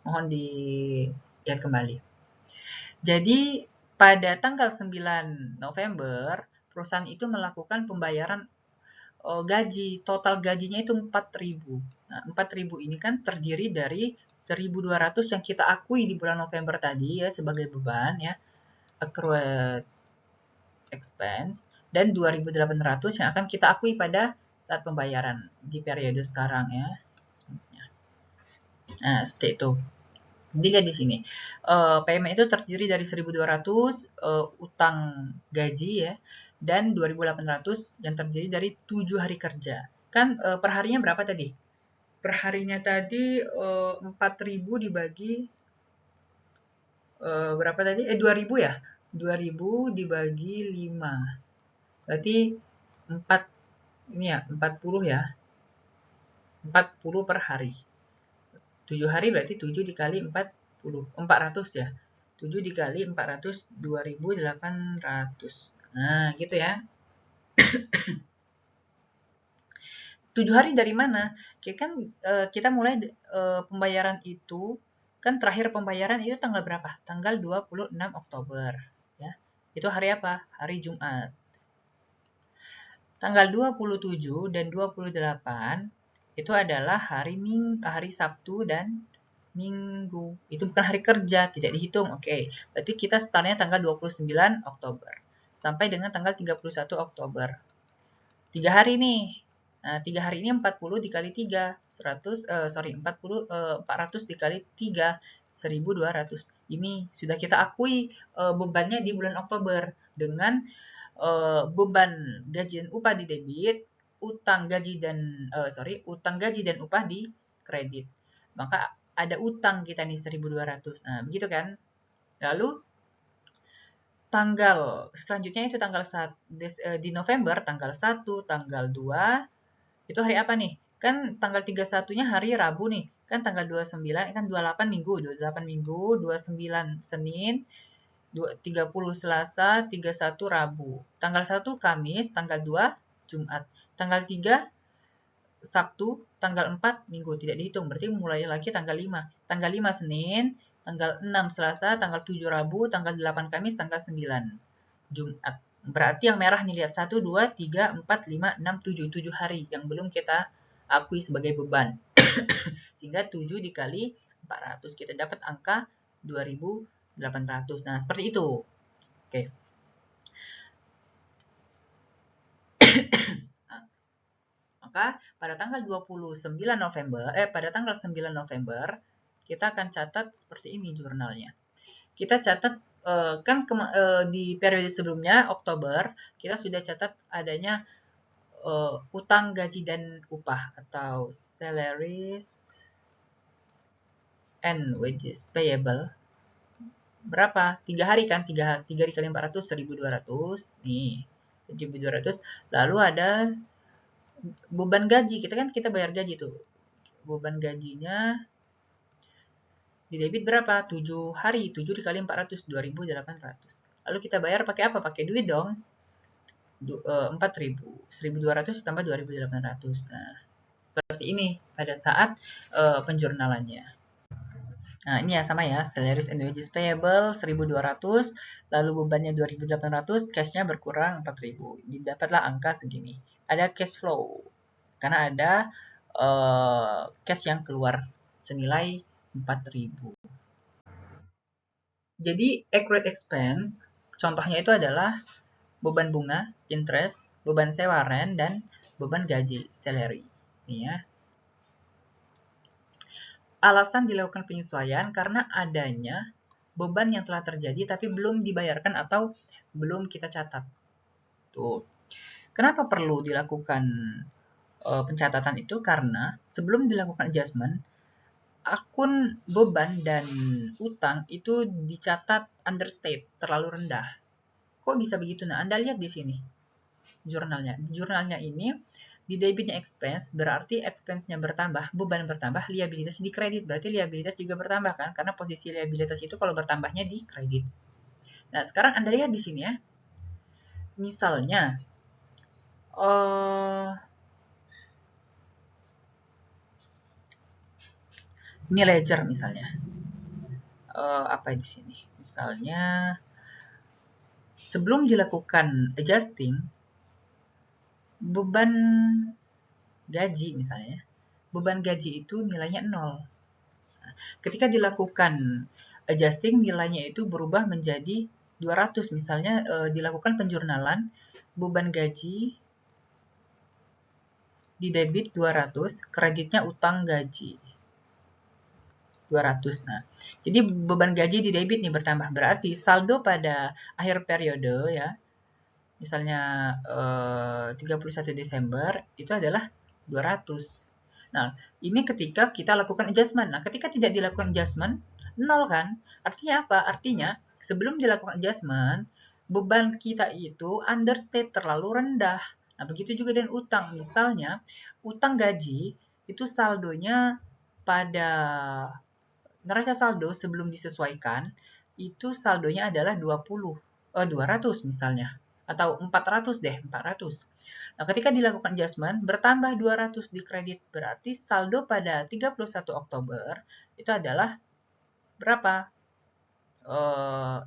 Mohon dilihat kembali. Jadi pada tanggal 9 November perusahaan itu melakukan pembayaran gaji, total gajinya itu 4.000. Nah, 4.000 ini kan terdiri dari 1.200 yang kita akui di bulan November tadi ya sebagai beban ya, accrued expense, dan 2.800 yang akan kita akui pada saat pembayaran di periode sekarang ya. Nah, seperti itu. Dilihat di sini. Payment itu terdiri dari 1.200 utang gaji ya, dan 2.800 yang terdiri dari 7 hari kerja. Kan perharinya berapa tadi? Perharinya tadi 4.000 dibagi berapa tadi? 2.000 ya? 2.000 dibagi 5. Berarti 4 ini ya, 40 ya. 40 per hari. 7 hari berarti 7 dikali 40. 400 ya. 7 dikali 400, 2.800. Nah, gitu ya. 7 hari dari mana? Kan kita mulai pembayaran itu, kan terakhir pembayaran itu tanggal berapa? Tanggal 26 Oktober. Ya. Itu hari apa? Hari Jumat. Tanggal 27 dan 28 itu adalah hari Sabtu dan Minggu. Itu bukan hari kerja, tidak dihitung. Oke. Berarti kita startnya tanggal 29 Oktober sampai dengan tanggal 31 Oktober. 3 hari nih. Nah, 3 hari ini 40 dikali 3, 400 dikali 3, 1.200. Ini sudah kita akui bebannya di bulan Oktober dengan beban gaji dan upah di debit, utang gaji dan upah di kredit. Maka ada utang kita nih 1.200. Nah, begitu kan? Lalu tanggal selanjutnya itu tanggal di November, tanggal 1, tanggal 2, itu hari apa nih? Kan tanggal 31-nya hari Rabu nih. Kan tanggal 29, kan 28 Minggu, 28 Minggu, 29 Senin, 30 Selasa, 31 Rabu. Tanggal 1 Kamis, tanggal 2 Jumat. Tanggal 3 Sabtu, tanggal 4 Minggu. Tidak dihitung, berarti mulai lagi tanggal 5. Tanggal 5 Senin, tanggal 6 Selasa, tanggal 7 Rabu, tanggal 8 Kamis, tanggal 9 Jumat. Berarti yang merah nih, lihat 1, 2, 3, 4, 5, 6, 7. 7 hari yang belum kita akui sebagai beban. Sehingga 7 dikali 400, kita dapat angka 2.800. Nah, seperti itu. Oke. Maka pada tanggal 29 November, pada tanggal 9 November, kita akan catat seperti ini jurnalnya. Kita catat kan di periode sebelumnya Oktober kita sudah catat adanya utang gaji dan upah atau salaries and wages payable. Berapa? 3 hari kan? 3 dikali 400, 1.200. Nih, 1.200. Lalu ada beban gaji. Kita bayar gaji tuh. Beban gajinya di debit berapa? 7 hari. 7 dikali 400, 2.800. Lalu kita bayar pakai apa? Pakai duit dong. 4.000. 1.200 tambah 2.800. Nah, seperti ini pada saat penjurnalannya. Nah, ini ya sama ya, salaries and wages payable 1.200, lalu bebannya 2.800, cashnya berkurang 4.000. Didapatlah angka segini. Ada cash flow, karena ada cash yang keluar senilai 4.000. Jadi, accrued expense, contohnya itu adalah beban bunga, interest, beban sewa rent, dan beban gaji, salary. Ini ya. Alasan dilakukan penyesuaian karena adanya beban yang telah terjadi tapi belum dibayarkan atau belum kita catat. Tuh. Kenapa perlu dilakukan pencatatan itu? Karena sebelum dilakukan adjustment, akun beban dan utang itu dicatat understate, terlalu rendah. Kok bisa begitu? Nah, Anda lihat di sini jurnalnya. Jurnalnya ini di debitnya expense, berarti expense-nya bertambah, beban bertambah, liabilitas di kredit, berarti liabilitas juga bertambah kan? Karena posisi liabilitas itu kalau bertambahnya di kredit. Nah, sekarang Anda lihat di sini ya. Misalnya, ini ledger misalnya. Apa di sini? Misalnya, sebelum dilakukan adjusting, beban gaji misalnya, beban gaji itu nilainya 0. Ketika dilakukan adjusting, nilainya itu berubah menjadi 200. Misalnya dilakukan penjurnalan, beban gaji di debit 200, kreditnya utang gaji 200. Nah, jadi beban gaji di debit nih bertambah. Berarti saldo pada akhir periode ya, misalnya 31 Desember, itu adalah 200. Nah, ini ketika kita lakukan adjustment. Nah, ketika tidak dilakukan adjustment, 0 kan? Artinya apa? Artinya, sebelum dilakukan adjustment, beban kita itu understate, terlalu rendah. Nah, begitu juga dengan utang. Misalnya, utang gaji, itu saldonya pada neraca saldo sebelum disesuaikan, itu saldonya adalah 200 misalnya. Atau 400 deh, 400. Nah, ketika dilakukan adjustment, bertambah 200 di kredit. Berarti saldo pada 31 Oktober itu adalah berapa? 600.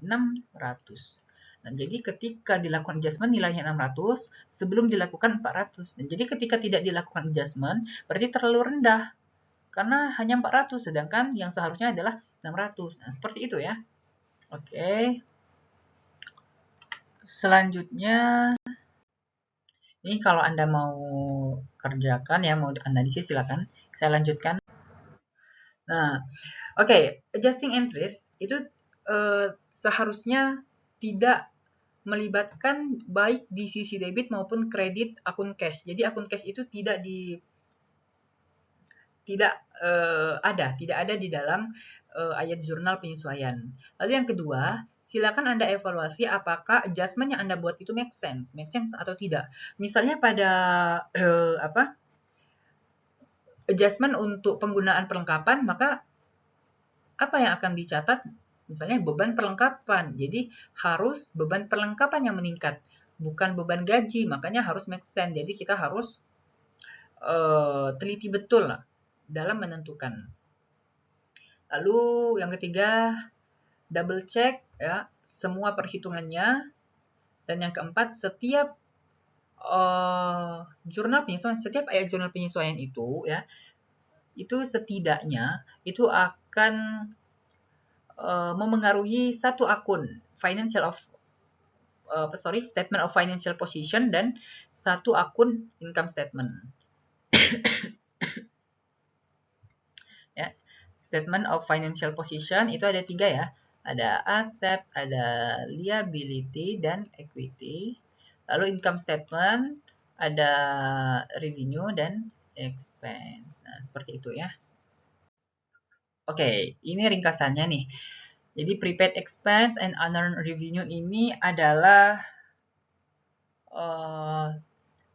Nah, jadi ketika dilakukan adjustment nilainya 600, sebelum dilakukan 400. Nah, jadi ketika tidak dilakukan adjustment, berarti terlalu rendah. Karena hanya 400, sedangkan yang seharusnya adalah 600. Nah, seperti itu ya. Oke. Selanjutnya, ini kalau Anda mau kerjakan ya, mau analisis silakan. Saya lanjutkan. Nah, oke, adjusting entries itu seharusnya tidak melibatkan baik di sisi debit maupun kredit akun cash. Jadi akun cash itu tidak tidak ada di dalam ayat jurnal penyesuaian. Lalu yang kedua, silakan Anda evaluasi apakah adjustment yang Anda buat itu make sense atau tidak. Misalnya pada adjustment untuk penggunaan perlengkapan, maka apa yang akan dicatat? Misalnya beban perlengkapan. Jadi harus beban perlengkapan yang meningkat, bukan beban gaji. Makanya harus make sense. Jadi kita harus teliti betul lah dalam menentukan. Lalu yang ketiga, double check ya semua perhitungannya. Dan yang keempat, setiap jurnal penyesuaian, setiap ayat jurnal penyesuaian itu ya, itu setidaknya itu akan memengaruhi satu akun statement of financial position dan satu akun income statement. Ya, statement of financial position itu ada 3 ya. Ada aset, ada liability, dan equity. Lalu income statement, ada revenue dan expense. Nah, seperti itu ya. Oke, ini ringkasannya nih. Jadi prepaid expense and unearned revenue ini adalah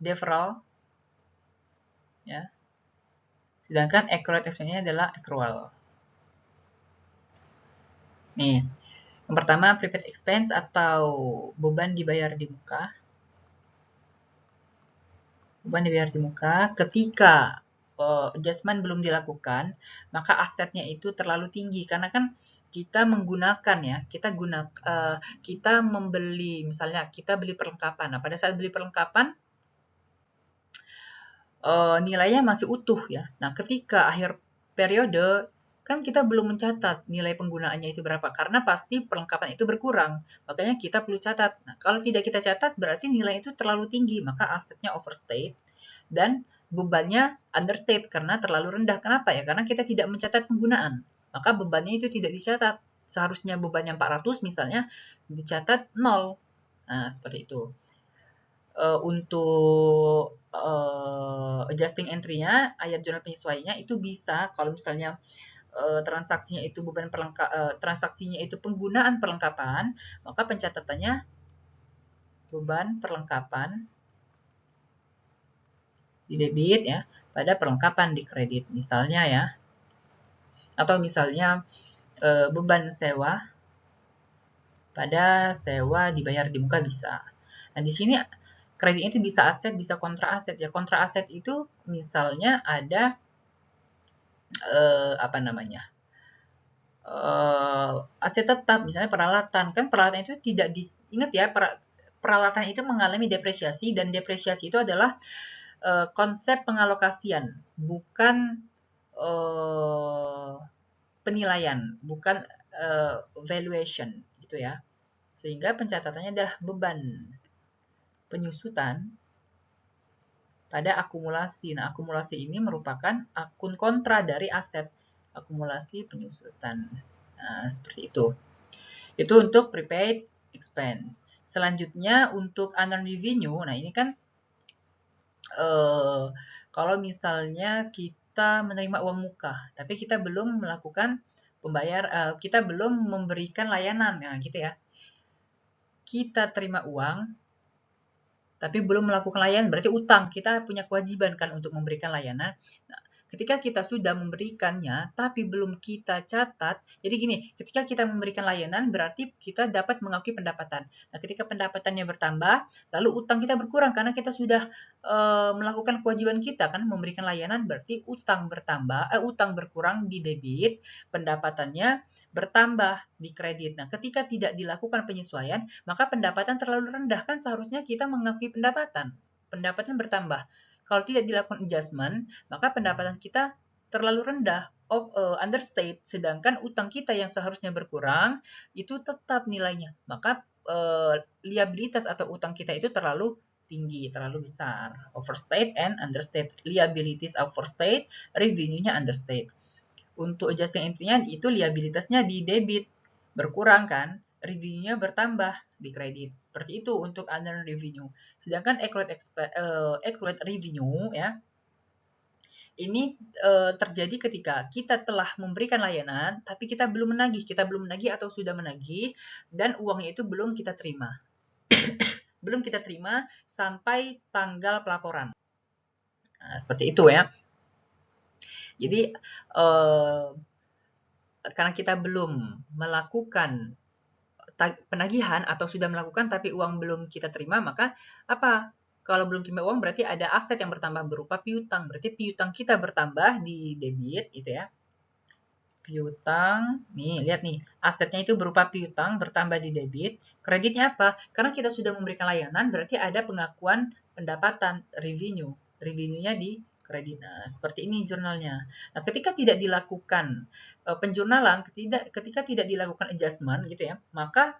deferral, ya. Sedangkan accrued expense-nya adalah accrual. Nih, yang pertama prepaid expense atau beban dibayar di muka. Beban dibayar di muka ketika adjustment belum dilakukan, maka asetnya itu terlalu tinggi karena kan kita menggunakan ya, kita membeli, misalnya kita beli perlengkapan. Nah, pada saat beli perlengkapan nilainya masih utuh ya. Nah, ketika akhir periode kan kita belum mencatat nilai penggunaannya itu berapa karena pasti perlengkapan itu berkurang. Makanya kita perlu catat. Nah, kalau tidak kita catat berarti nilai itu terlalu tinggi, maka asetnya overstate dan bebannya understate karena terlalu rendah. Kenapa ya? Karena kita tidak mencatat penggunaan. Maka bebannya itu tidak dicatat. Seharusnya bebannya 400 misalnya dicatat 0. Nah, seperti itu. Untuk adjusting entry-nya, ayat jurnal penyesuaiannya itu bisa kalau misalnya transaksinya itu transaksinya itu penggunaan perlengkapan, maka pencatatannya beban perlengkapan di debit ya, pada perlengkapan di kredit misalnya ya. Atau misalnya beban sewa pada sewa dibayar di muka bisa. Nah, di sini kreditnya itu bisa aset, bisa kontra aset ya. Kontra aset itu misalnya ada aset tetap, misalnya peralatan. Kan peralatan itu tidak ingat ya, peralatan itu mengalami depresiasi dan depresiasi itu adalah konsep pengalokasian, bukan penilaian, bukan valuation gitu ya. Sehingga pencatatannya adalah beban penyusutan pada akumulasi. Nah, akumulasi ini merupakan akun kontra dari aset akumulasi penyusutan. Nah, seperti itu. Itu untuk prepaid expense. Selanjutnya untuk unearned revenue, nah ini kan kalau misalnya kita menerima uang muka, tapi kita belum melakukan kita belum memberikan layanan, nah gitu ya. Kita terima uang, tapi belum melakukan layanan, berarti utang. Kita punya kewajiban kan untuk memberikan layanan. Nah, ketika kita sudah memberikannya, tapi belum kita catat, jadi gini, ketika kita memberikan layanan, berarti kita dapat mengakui pendapatan. Nah, ketika pendapatannya bertambah, lalu utang kita berkurang, karena kita sudah melakukan kewajiban kita, kan, memberikan layanan, berarti utang berkurang di debit, pendapatannya bertambah di kredit. Nah, ketika tidak dilakukan penyesuaian, maka pendapatan terlalu rendah, kan seharusnya kita mengakui pendapatan bertambah. Kalau tidak dilakukan adjustment, maka pendapatan kita terlalu rendah, understate, sedangkan utang kita yang seharusnya berkurang itu tetap nilainya. Maka liabilitas atau utang kita itu terlalu tinggi, terlalu besar. Overstate and understate. Liabilities overstate, revenue-nya understate. Untuk adjusting entry-nya itu liabilitasnya di debit, berkurang kan, revenue-nya bertambah di kredit. Seperti itu untuk unearned revenue. Sedangkan accrued revenue ya, Ini terjadi ketika kita telah memberikan layanan, tapi kita belum menagih atau sudah menagih, dan uangnya itu belum kita terima. Belum kita terima sampai tanggal pelaporan. Nah, seperti itu ya. Jadi, karena kita belum melakukan penagihan atau sudah melakukan tapi uang belum kita terima, maka apa? Kalau belum terima uang berarti ada aset yang bertambah berupa piutang. Berarti piutang kita bertambah di debit gitu ya. Piutang, nih lihat nih, asetnya itu berupa piutang bertambah di debit. Kreditnya apa? Karena kita sudah memberikan layanan, berarti ada pengakuan pendapatan revenue. Revenue-nya di kredit. Nah, seperti ini jurnalnya. Nah, ketika tidak dilakukan penjurnalan, ketika tidak dilakukan adjustment gitu ya, maka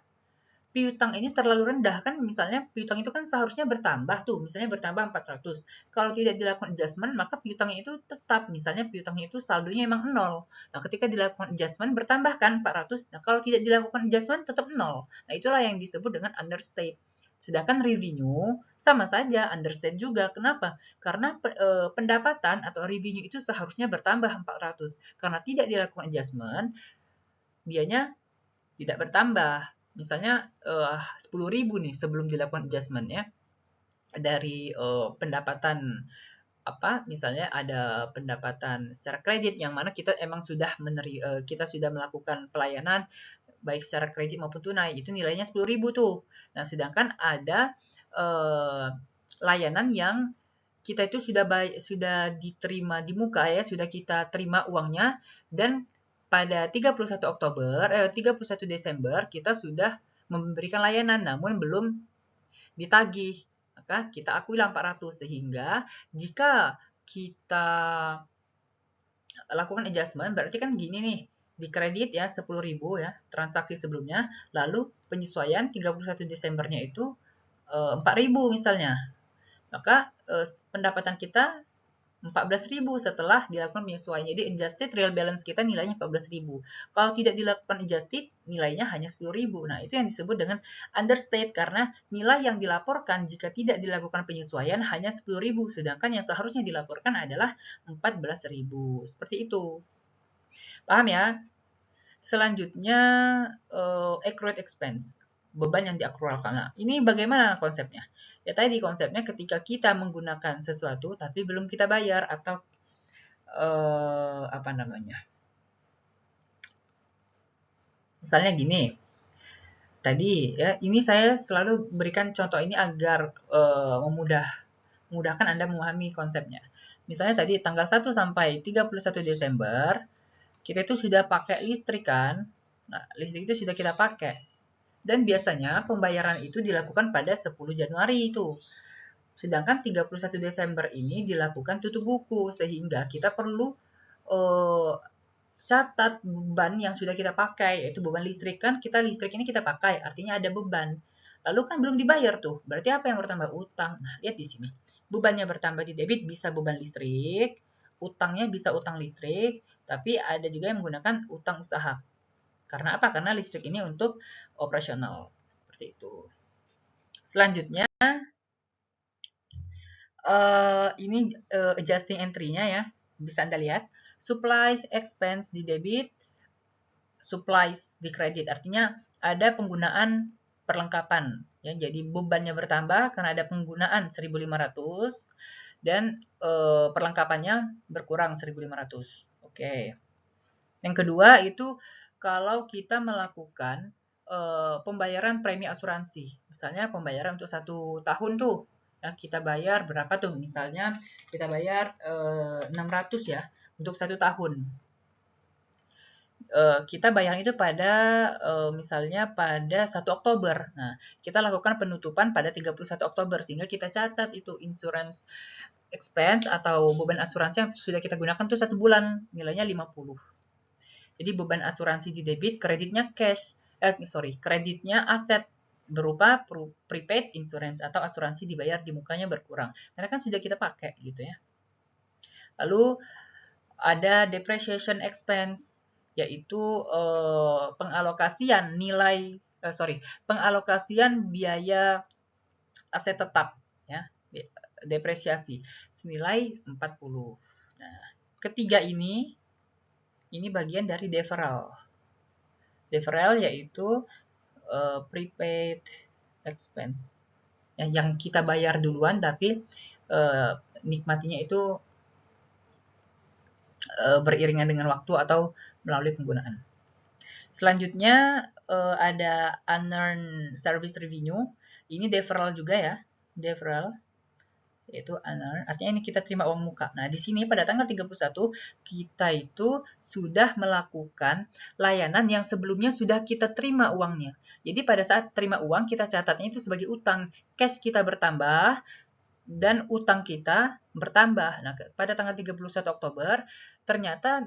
piutang ini terlalu rendah kan, misalnya piutang itu kan seharusnya bertambah tuh, misalnya bertambah 400. Kalau tidak dilakukan adjustment, maka piutangnya itu tetap, misalnya piutangnya itu saldonya emang 0. Nah, ketika dilakukan adjustment bertambah kan 400. Nah, kalau tidak dilakukan adjustment tetap 0. Nah, itulah yang disebut dengan understate. Sedangkan revenue sama saja understate juga. Kenapa? Karena pendapatan atau revenue itu seharusnya bertambah 400. Karena tidak dilakukan adjustment, dianya tidak bertambah. Misalnya 10.000 nih sebelum dilakukan adjustment ya. Dari pendapatan apa misalnya ada pendapatan secara kredit yang mana kita emang sudah kita sudah melakukan pelayanan baik secara kredit maupun tunai, itu nilainya 10.000 tuh. Nah, sedangkan ada layanan yang kita itu sudah diterima di muka ya, sudah kita terima uangnya, dan pada 31 Desember kita sudah memberikan layanan namun belum ditagih. Maka kita akuilah 400, sehingga jika kita lakukan adjustment berarti kan gini nih, di kredit ya 10.000 ya transaksi sebelumnya, lalu penyesuaian 31 Desembernya itu 4.000 misalnya. Maka pendapatan kita 14.000 setelah dilakukan penyesuaian. Jadi adjusted real balance kita nilainya 14.000. Kalau tidak dilakukan adjusted, nilainya hanya 10.000. Nah, itu yang disebut dengan understate karena nilai yang dilaporkan jika tidak dilakukan penyesuaian hanya 10.000, sedangkan yang seharusnya dilaporkan adalah 14.000. Seperti itu. Paham ya? Selanjutnya accrued expense, beban yang diakralkan. Nah, ini bagaimana konsepnya? Ya tadi konsepnya ketika kita menggunakan sesuatu tapi belum kita bayar atau apa namanya? Misalnya gini. Tadi ya, ini saya selalu berikan contoh ini agar memudahkan Anda memahami konsepnya. Misalnya tadi tanggal 1 sampai 31 Desember kita itu sudah pakai listrik kan. Nah, listrik itu sudah kita pakai. Dan biasanya pembayaran itu dilakukan pada 10 Januari itu. Sedangkan 31 Desember ini dilakukan tutup buku, sehingga kita perlu catat beban yang sudah kita pakai, yaitu beban listrik. Kan listrik ini kita pakai, artinya ada beban. Lalu kan belum dibayar tuh, berarti apa yang bertambah? Utang. Nah, lihat di sini. Bebannya bertambah di debit bisa beban listrik, utangnya bisa utang listrik, tapi ada juga yang menggunakan utang usaha. Karena apa? Karena listrik ini untuk operasional. Seperti itu. Selanjutnya, ini adjusting entry-nya ya. Bisa Anda lihat. Supplies expense di debit, supplies di kredit. Artinya ada penggunaan perlengkapan. Ya, jadi bebannya bertambah karena ada penggunaan 1.500 dan perlengkapannya berkurang 1.500. Oke. Yang kedua itu kalau kita melakukan pembayaran premi asuransi. Misalnya pembayaran untuk 1 tahun tuh. Ya, kita bayar berapa tuh? Misalnya kita bayar 600 ya untuk 1 tahun. Kita bayar itu pada misalnya pada 1 Oktober. Nah, kita lakukan penutupan pada 31 Oktober sehingga kita catat itu insurance expense atau beban asuransi yang sudah kita gunakan tuh 1 bulan, nilainya 50. Jadi beban asuransi di debit, kreditnya cash, kreditnya aset berupa prepaid insurance atau asuransi dibayar di mukanya berkurang. Karena kan sudah kita pakai gitu ya. Lalu ada depreciation expense, yaitu pengalokasian biaya aset tetap ya, depresiasi senilai 40. Nah, ketiga ini bagian dari deferral. Deferral yaitu prepaid expense. Ya, yang kita bayar duluan tapi nikmatinya itu beriringan dengan waktu atau melalui penggunaan. Selanjutnya ada unearned service revenue. Ini deferral juga ya, deferral yaitu unearned, artinya ini kita terima uang muka. Nah, di sini pada tanggal 31 kita itu sudah melakukan layanan yang sebelumnya sudah kita terima uangnya. Jadi pada saat terima uang kita catatnya itu sebagai utang, cash kita bertambah dan utang kita bertambah. Nah, pada tanggal 31 Oktober ternyata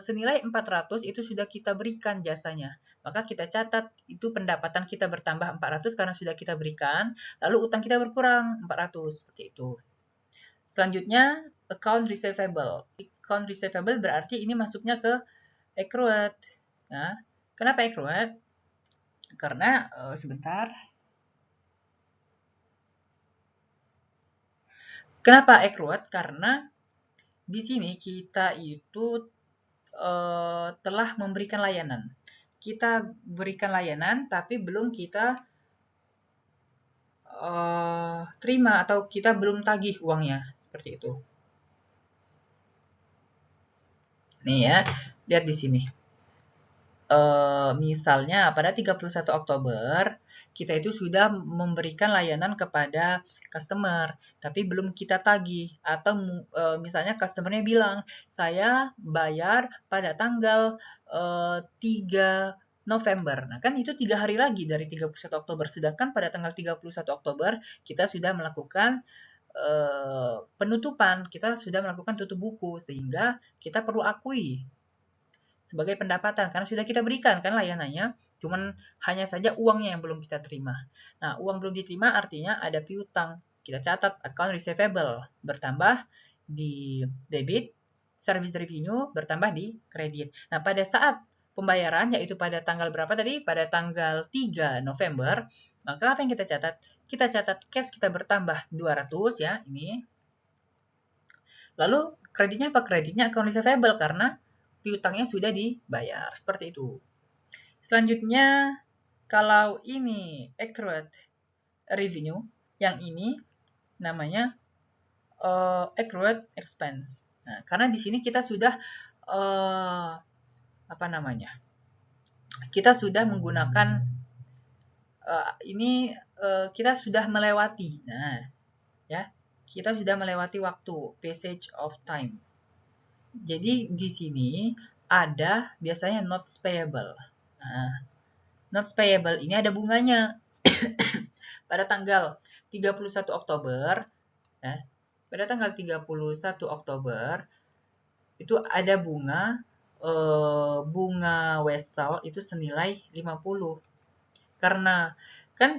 senilai 400 itu sudah kita berikan jasanya. Maka kita catat itu pendapatan kita bertambah 400 karena sudah kita berikan, lalu utang kita berkurang 400 seperti itu. Selanjutnya account receivable. Account receivable berarti ini masuknya ke accrued. Ya. Kenapa accrued? Karena sebentar. Kenapa accrued? Karena di sini kita itu telah memberikan layanan. Kita berikan layanan, tapi belum kita terima atau kita belum tagih uangnya, seperti itu. Nih ya, lihat di sini. Misalnya pada 31 Oktober, kita itu sudah memberikan layanan kepada customer, tapi belum kita tagih. Atau misalnya customernya bilang, saya bayar pada tanggal 3 November. Nah, kan itu 3 hari lagi dari 31 Oktober. Sedangkan pada tanggal 31 Oktober, kita sudah melakukan penutupan, kita sudah melakukan tutup buku, sehingga kita perlu akui sebagai pendapatan karena sudah kita berikan kan layanannya, cuman hanya saja uangnya yang belum kita terima. Nah, uang belum diterima artinya ada piutang. Kita catat account receivable bertambah di debit, service revenue bertambah di kredit. Nah, pada saat pembayaran yaitu pada tanggal berapa tadi? Pada tanggal 3 November, maka apa yang kita catat? Kita catat cash kita bertambah 200 ya, ini. Lalu kreditnya apa? Kreditnya account receivable karena piutangnya sudah dibayar. Seperti itu. Selanjutnya, kalau ini accrued revenue, yang ini namanya accrued expense. Nah, karena di sini kita sudah apa namanya? Kita sudah menggunakan ini kita sudah melewati. Nah, ya. Kita sudah melewati waktu, passage of time. Jadi di sini ada biasanya notes payable. Nah, notes payable ini ada bunganya. Pada tanggal 31 Oktober, ya, pada tanggal 31 Oktober itu ada bunga wesel itu senilai 50. Karena kan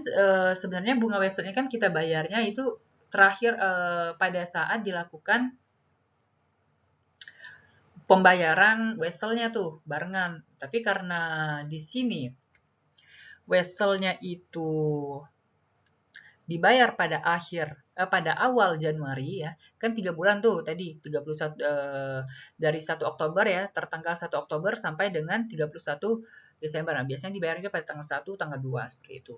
sebenarnya bunga weselnya kan kita bayarnya itu terakhir pada saat dilakukan pembayaran weselnya tuh barengan. Tapi karena di sini weselnya itu dibayar pada awal Januari ya, kan 3 bulan tuh tadi 31 dari 1 Oktober ya, tertanggal 1 Oktober sampai dengan 31 Desember. Nah, biasanya dibayarnya pada tanggal 1, tanggal 2 seperti itu.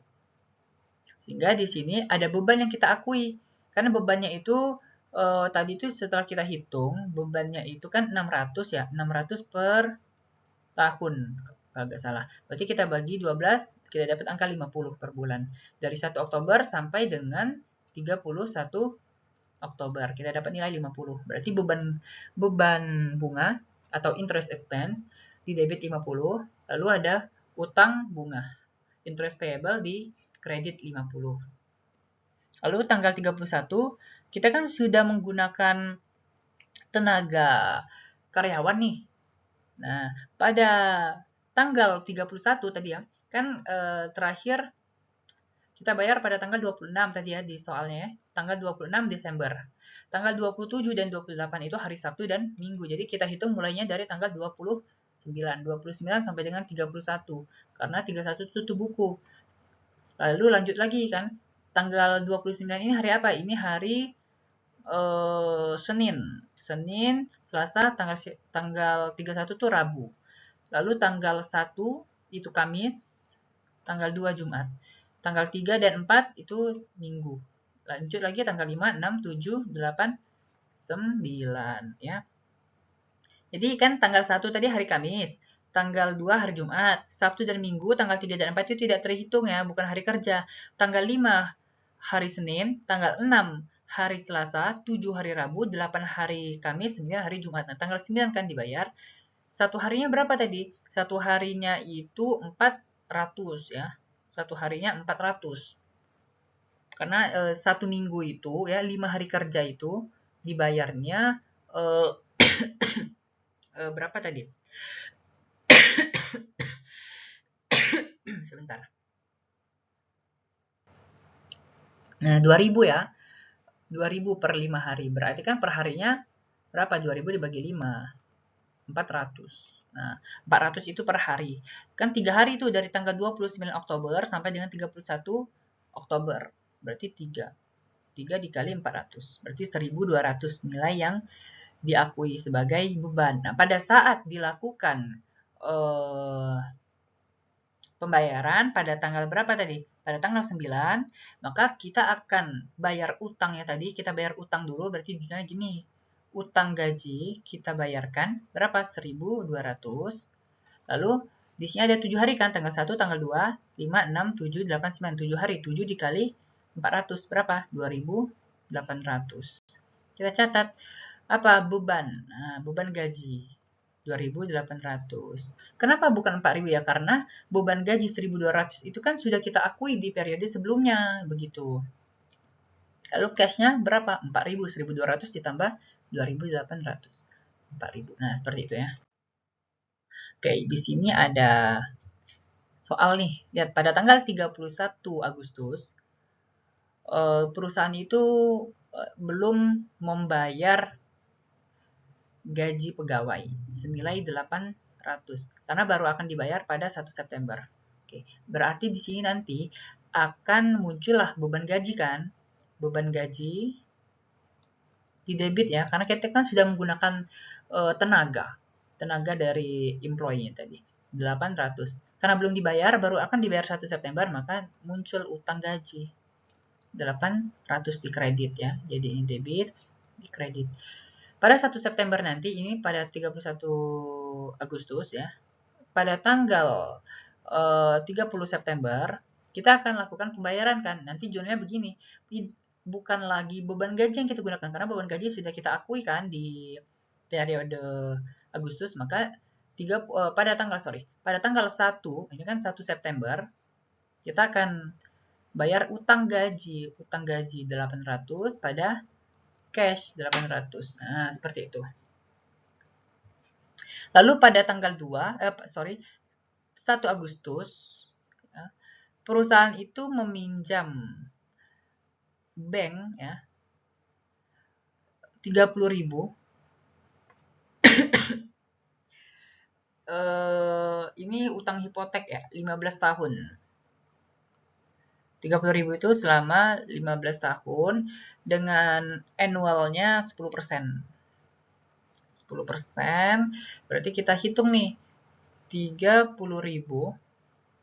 Sehingga di sini ada beban yang kita akui. Karena bebannya itu tadi itu setelah kita hitung, bebannya itu kan 600 ya, 600 per tahun kalau nggak salah. Berarti kita bagi 12, kita dapat angka 50 per bulan. Dari 1 Oktober sampai dengan 31 Oktober. Kita dapat nilai 50. Berarti beban bunga atau interest expense di debit 50, lalu ada utang bunga. Interest payable di kredit 50. Lalu tanggal 31, kita kan sudah menggunakan tenaga karyawan nih. Nah, pada tanggal 31 tadi ya, kan terakhir kita bayar pada tanggal 26 tadi ya di soalnya ya, tanggal 26 Desember. Tanggal 27 dan 28 itu hari Sabtu dan Minggu. Jadi kita hitung mulainya dari tanggal 29 sampai dengan 31. Karena 31 tutup buku. Lalu lanjut lagi kan, tanggal 29 ini hari apa? Ini hari Senin, Selasa, tanggal 31 tuh Rabu. Lalu tanggal 1 itu Kamis, tanggal 2 Jumat. Tanggal 3 dan 4 itu Minggu. Lanjut lagi tanggal 5, 6, 7, 8, 9 ya. Jadi kan tanggal 1 tadi hari Kamis, tanggal 2 hari Jumat, Sabtu dan Minggu tanggal 3 dan 4 itu tidak terhitung ya, bukan hari kerja. Tanggal 5 hari Senin, tanggal 6 hari Selasa, 7 hari Rabu, 8 hari Kamis, 9 hari Jumat. Nah, tanggal 9 kan dibayar. Satu harinya berapa tadi? Satu harinya itu 400 ya. Satu harinya 400. Karena satu minggu itu ya 5 hari kerja itu dibayarnya eh, berapa tadi? Sebentar. Nah, 2000 ya. 2000 per 5 hari. Berarti kan per harinya berapa? 2000 dibagi 5. 400. Nah, 400 itu per hari. Kan 3 hari itu dari tanggal 29 Oktober sampai dengan 31 Oktober. Berarti 3. 3 dikali 400. Berarti 1200 nilai yang diakui sebagai beban. Nah, pada saat dilakukan pembayaran pada tanggal berapa tadi? Pada tanggal 9, maka kita akan bayar utangnya tadi, kita bayar utang dulu, berarti judulnya gini. Utang gaji kita bayarkan berapa? 1200. Lalu di sini ada 7 hari kan, tanggal 1, tanggal 2, 5, 6, 7, 8, 9, 7 hari. 7 dikali 400 berapa? 2800. Kita catat apa beban? Nah, beban gaji 2.800. Kenapa bukan 4.000 ya? Karena beban gaji 1.200 itu kan sudah kita akui di periode sebelumnya, begitu. Lalu cashnya berapa? 4.000, 1.200 ditambah 2.800. 4.000. Nah, seperti itu ya. Oke, di sini ada soal nih. Lihat, pada tanggal 31 Agustus, perusahaan itu belum membayar gaji pegawai senilai 800 karena baru akan dibayar pada 1 September. Oke, berarti di sini nanti akan muncullah beban gaji kan? Beban gaji di debit ya, karena kita kan sudah menggunakan tenaga dari employee tadi 800. Karena belum dibayar, baru akan dibayar 1 September, maka muncul utang gaji 800 di kredit ya. Jadi ini debit, di kredit. Pada 1 September nanti, ini pada 31 Agustus ya, pada tanggal 30 September, kita akan lakukan pembayaran kan. Nanti judulnya begini, bukan lagi beban gaji yang kita gunakan, karena beban gaji sudah kita akui kan di periode Agustus, maka pada tanggal 1, ini kan 1 September, kita akan bayar utang gaji 800 pada cash 800. Nah, seperti itu. Lalu pada tanggal 1 Agustus, ya, perusahaan itu meminjam bank ya 30.000. Ini utang hipotek ya, 15 tahun. 30.000 itu selama 15 tahun dengan annualnya 10%. 10%, berarti kita hitung nih, 30.000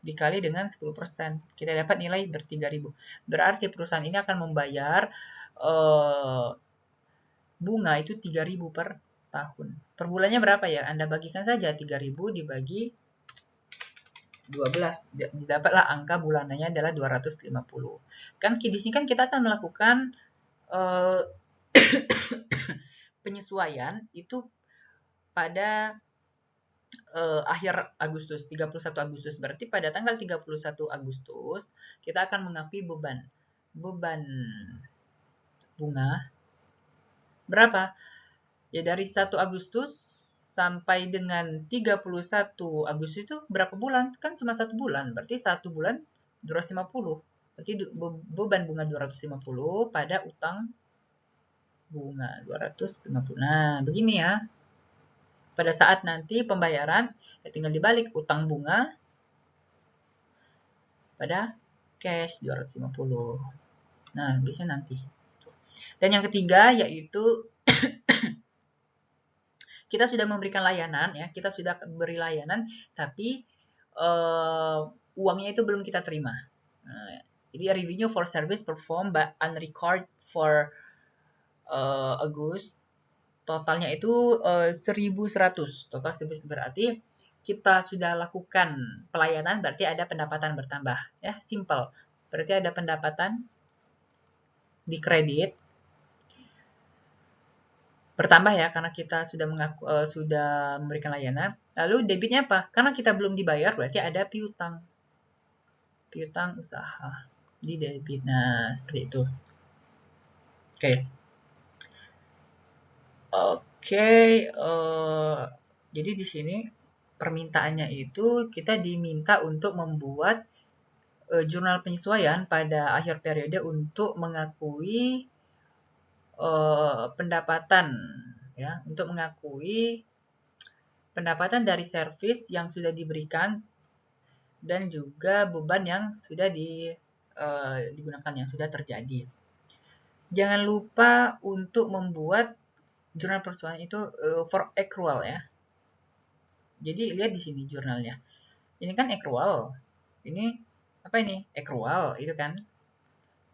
dikali dengan 10%. Kita dapat nilai ber-3.000. Berarti perusahaan ini akan membayar bunga itu 3.000 per tahun. Per bulannya berapa ya? Anda bagikan saja 3.000 dibagi 12. Didapatlah angka bulanannya adalah 250. Kan di sini kan kita akan melakukan penyesuaian itu pada akhir Agustus, 31 Agustus. Berarti pada tanggal 31 Agustus kita akan mengakui beban bunga berapa? Ya dari 1 Agustus sampai dengan 31 Agustus itu berapa bulan? Kan cuma 1 bulan. Berarti 1 bulan 250. Berarti beban bunga 250 pada utang bunga 250. Nah, begini ya. Pada saat nanti pembayaran, ya tinggal dibalik utang bunga pada cash 250. Nah, biasanya nanti. Dan yang ketiga yaitu kita sudah memberikan layanan ya, kita sudah beri layanan, tapi uangnya itu belum kita terima. Nah, jadi revenue for service performed but unrecorded for August, totalnya itu 1.100. Total 1.100 berarti kita sudah lakukan pelayanan, berarti ada pendapatan bertambah ya, simple. Berarti ada pendapatan di kredit bertambah ya, karena kita sudah sudah memberikan layanan. Lalu debitnya apa? Karena kita belum dibayar, berarti ada piutang. Piutang usaha di debit. Nah, seperti itu. Oke. Oke, jadi di sini permintaannya itu kita diminta untuk membuat jurnal penyesuaian pada akhir periode untuk mengakui pendapatan ya, untuk mengakui pendapatan dari servis yang sudah diberikan dan juga beban yang sudah digunakan, yang sudah terjadi. Jangan lupa untuk membuat jurnal penyesuaian itu for accrual ya. Jadi lihat di sini jurnalnya. Ini kan accrual. Ini apa ini? Accrual itu kan.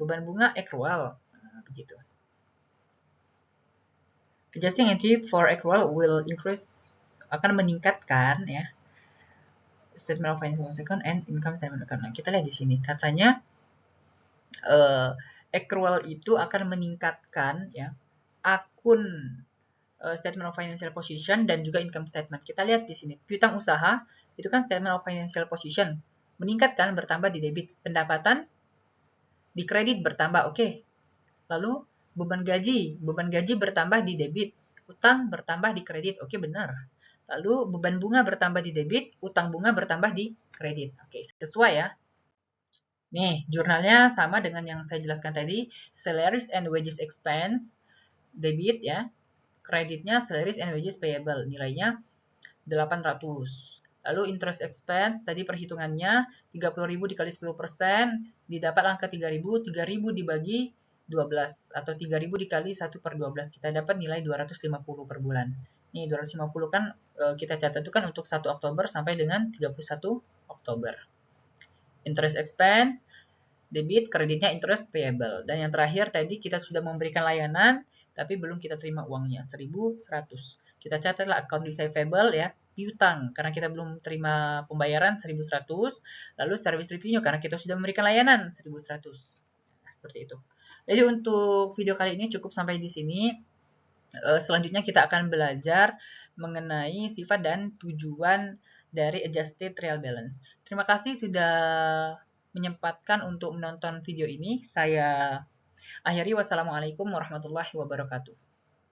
Beban bunga accrual. Nah, begitu. Adjusting entry for accrual will increase, akan meningkatkan ya, statement of financial account and income statement account. Nah, kita lihat di sini katanya accrual itu akan meningkatkan ya akun statement of financial position dan juga income statement. Kita lihat di sini piutang usaha itu kan statement of financial position, meningkatkan, bertambah di debit. Pendapatan di kredit bertambah, oke. Lalu beban gaji bertambah di debit, utang bertambah di kredit, oke, benar. Lalu beban bunga bertambah di debit, utang bunga bertambah di kredit, oke, sesuai ya. Nih, jurnalnya sama dengan yang saya jelaskan tadi, salaries and wages expense, debit ya, kreditnya salaries and wages payable, nilainya 800. Lalu interest expense, tadi perhitungannya 30.000 dikali 10%, didapat angka 3.000, 3.000 dibagi 12, atau 3.000 dikali 1/12, kita dapat nilai 250 per bulan. Nih 250 kan kita catat itu kan untuk 1 Oktober sampai dengan 31 Oktober. Interest expense, debit, kreditnya interest payable. Dan yang terakhir tadi kita sudah memberikan layanan, tapi belum kita terima uangnya, 1.100. Kita catatlah account receivable ya, piutang, karena kita belum terima pembayaran 1.100, lalu service revenue, karena kita sudah memberikan layanan 1.100. Nah, seperti itu. Jadi untuk video kali ini cukup sampai di sini. Selanjutnya kita akan belajar mengenai sifat dan tujuan dari adjusted trial balance. Terima kasih sudah menyempatkan untuk menonton video ini. Saya akhiri. Wassalamualaikum warahmatullahi wabarakatuh.